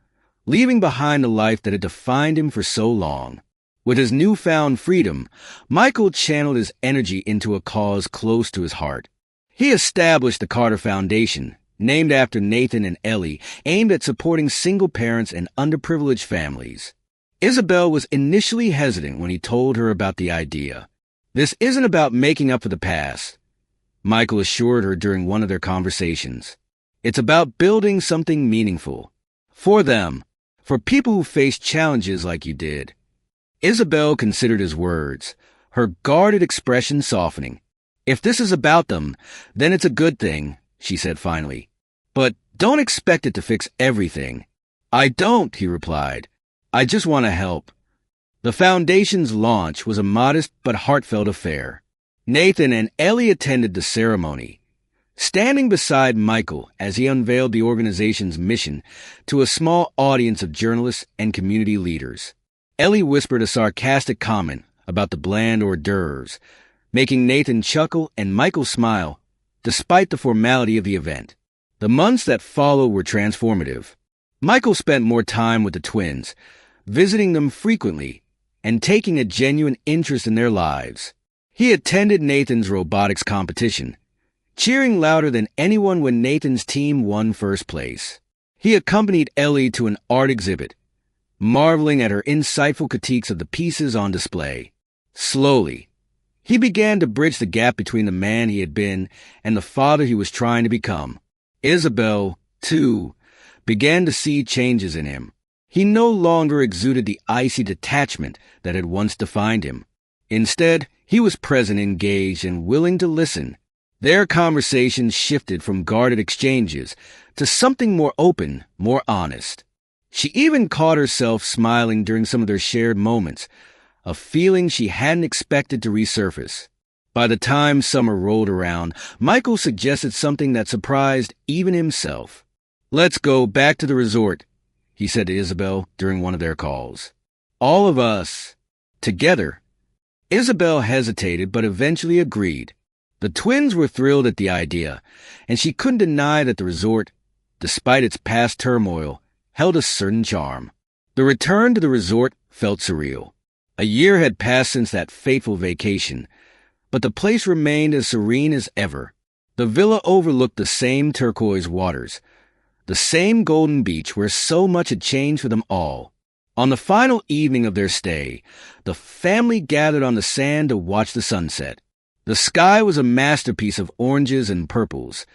leaving behind the life that had defined him for so long. With his newfound freedom, Michael channeled his energy into a cause close to his heart. He established the Carter Foundation, named after Nathan and Ellie, aimed at supporting single parents and underprivileged families. Isabel was initially hesitant when he told her about the idea. "This isn't about making up for the past," Michael assured her during one of their conversations. "It's about building something meaningful. For them, for people who face challenges like you did." Isabel considered his words, her guarded expression softening. "If this is about them, then it's a good thing," she said finally. "But don't expect it to fix everything." "I don't," he replied. "I just want to help." The Foundation's launch was a modest but heartfelt affair. Nathan and Ellie attended the ceremony, standing beside Michael as he unveiled the organization's mission to a small audience of journalists and community leaders. Ellie whispered a sarcastic comment about the bland hors d'oeuvres, making Nathan chuckle and Michael smile, despite the formality of the event. The months that followed were transformative. Michael spent more time with the twins, visiting them frequently and taking a genuine interest in their lives. He attended Nathan's robotics competition, cheering louder than anyone when Nathan's team won first place. He accompanied Ellie to an art exhibit, marveling at her insightful critiques of the pieces on display. Slowly, he began to bridge the gap between the man he had been and the father he was trying to become. Isabel, too, began to see changes in him. He no longer exuded the icy detachment that had once defined him. Instead, he was present, engaged, and willing to listen. Their conversations shifted from guarded exchanges to something more open, more honest. She even caught herself smiling during some of their shared moments, a feeling she hadn't expected to resurface. By the time summer rolled around, Michael suggested something that surprised even himself. "Let's go back to the resort," he said to Isabel during one of their calls. "All of us, together." Isabel hesitated but eventually agreed. The twins were thrilled at the idea, and she couldn't deny that the resort, despite its past turmoil, held a certain charm. The return to the resort felt surreal. A year had passed since that fateful vacation, but the place remained as serene as ever. The villa overlooked the same turquoise waters, the same golden beach where so much had changed for them all. On the final evening of their stay, the family gathered on the sand to watch the sunset. The sky was a masterpiece of oranges and purples,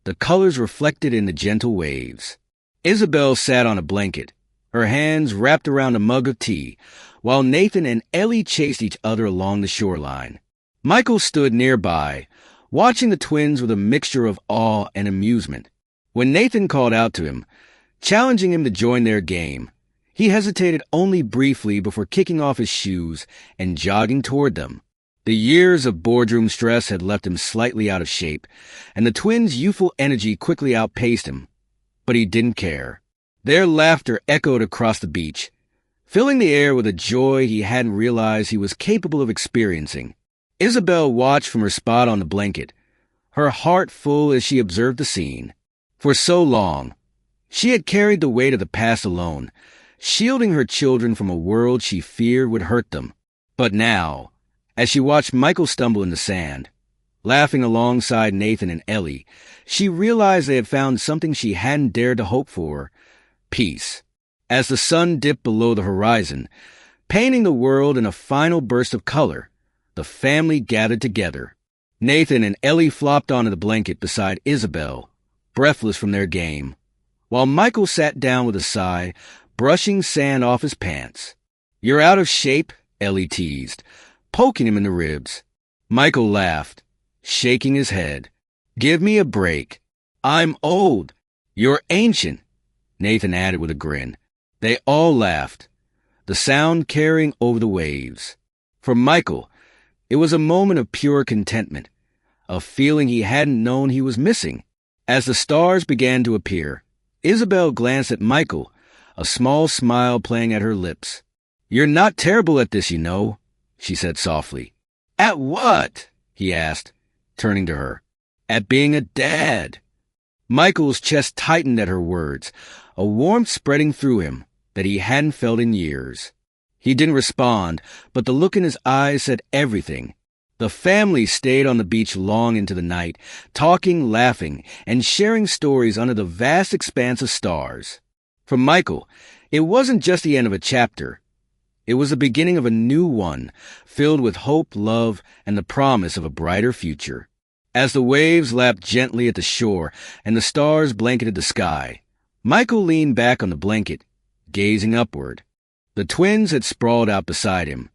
the colors reflected in the gentle waves. Isabel sat on a blanket, her hands wrapped around a mug of tea, while Nathan and Ellie chased each other along the shoreline. Michael stood nearby, watching the twins with a mixture of awe and amusement. When Nathan called out to him, challenging him to join their game, he hesitated only briefly before kicking off his shoes and jogging toward them. The years of boardroom stress had left him slightly out of shape, and the twins' youthful energy quickly outpaced him. But he didn't care. Their laughter echoed across the beach, filling the air with a joy he hadn't realized he was capable of experiencing. Isabel watched from her spot on the blanket, her heart full as she observed the scene. For so long, she had carried the weight of the past alone, shielding her children from a world she feared would hurt them. But now, as she watched Michael stumble in the sand, laughing alongside Nathan and Ellie, she realized they had found something she hadn't dared to hope for: peace. As the sun dipped below the horizon, painting the world in a final burst of color, the family gathered together. Nathan and Ellie flopped onto the blanket beside Isabel, breathless from their game, while Michael sat down with a sigh, brushing sand off his pants. "You're out of shape," Ellie teased, poking him in the ribs. Michael laughed, shaking his head. "Give me a break. I'm old." "You're ancient," Nathan added with a grin. They all laughed, the sound carrying over the waves. For Michael, it was a moment of pure contentment, a feeling he hadn't known he was missing. As the stars began to appear, Isabel glanced at Michael, a small smile playing at her lips. "You're not terrible at this, you know," she said softly. "At what?" he asked, turning to her. "At being a dad." Michael's chest tightened at her words, a warmth spreading through him that he hadn't felt in years. He didn't respond, but the look in his eyes said everything. The family stayed on the beach long into the night, talking, laughing, and sharing stories under the vast expanse of stars. For Michael, it wasn't just the end of a chapter. It was the beginning of a new one, filled with hope, love, and the promise of a brighter future. As the waves lapped gently at the shore and the stars blanketed the sky, Michael leaned back on the blanket, gazing upward. The twins had sprawled out beside him,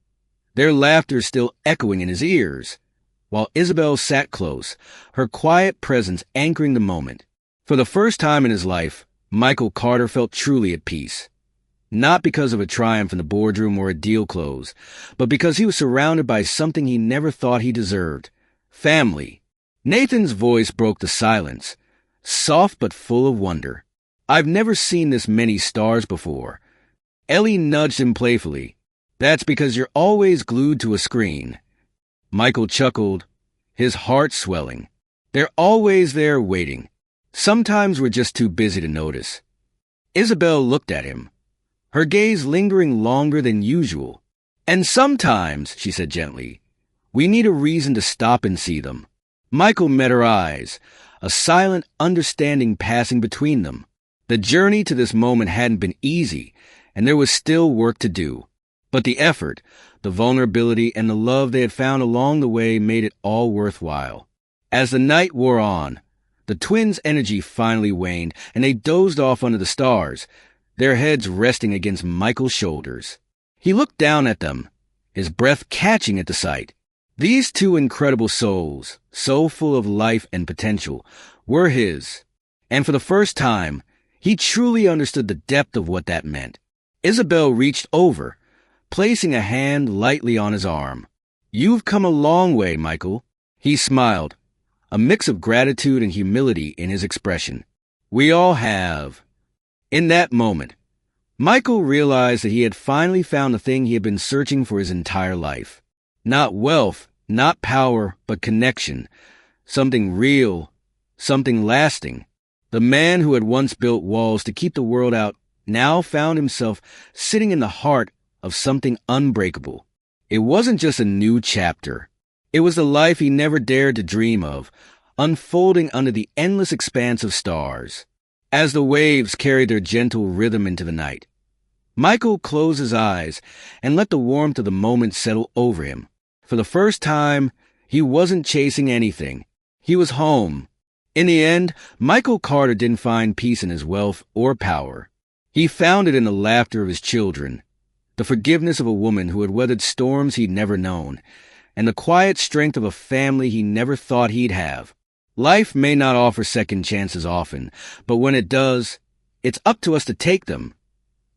their laughter still echoing in his ears, while Isabel sat close, her quiet presence anchoring the moment. For the first time in his life, Michael Carter felt truly at peace. Not because of a triumph in the boardroom or a deal close, but because he was surrounded by something he never thought he deserved: family. Nathan's voice broke the silence, soft but full of wonder. "I've never seen this many stars before." Ellie nudged him playfully. "That's because you're always glued to a screen." Michael chuckled, his heart swelling. "They're always there waiting. Sometimes we're just too busy to notice." Isabel looked at him, her gaze lingering longer than usual. "And sometimes," she said gently, "we need a reason to stop and see them." Michael met her eyes, a silent understanding passing between them. The journey to this moment hadn't been easy, and there was still work to do. But the effort, the vulnerability, and the love they had found along the way made it all worthwhile. As the night wore on, the twins' energy finally waned, and they dozed off under the stars, their heads resting against Michael's shoulders. He looked down at them, his breath catching at the sight. These two incredible souls, so full of life and potential, were his. And for the first time, he truly understood the depth of what that meant. Isabel reached over, placing a hand lightly on his arm. "You've come a long way, Michael." He smiled, a mix of gratitude and humility in his expression. "We all have." In that moment, Michael realized that he had finally found the thing he had been searching for his entire life. Not wealth, not power, but connection. Something real, something lasting. The man who had once built walls to keep the world out now found himself sitting in the heart of something unbreakable. It wasn't just a new chapter. It was the life he never dared to dream of, unfolding under the endless expanse of stars. As the waves carried their gentle rhythm into the night, Michael closed his eyes and let the warmth of the moment settle over him. For the first time, he wasn't chasing anything. He was home. In the end, Michael Carter didn't find peace in his wealth or power. He found it in the laughter of his children, the forgiveness of a woman who had weathered storms he'd never known, and the quiet strength of a family he never thought he'd have. Life may not offer second chances often, but when it does, it's up to us to take them,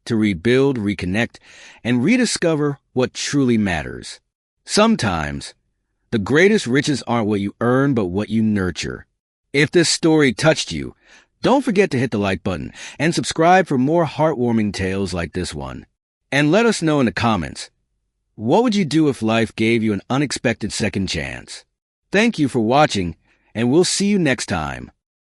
to rebuild, reconnect, and rediscover what truly matters. Sometimes, the greatest riches aren't what you earn, but what you nurture. If this story touched you, don't forget to hit the like button and subscribe for more heartwarming tales like this one. And let us know in the comments, what would you do if life gave you an unexpected second chance? Thank you for watching, and we'll see you next time.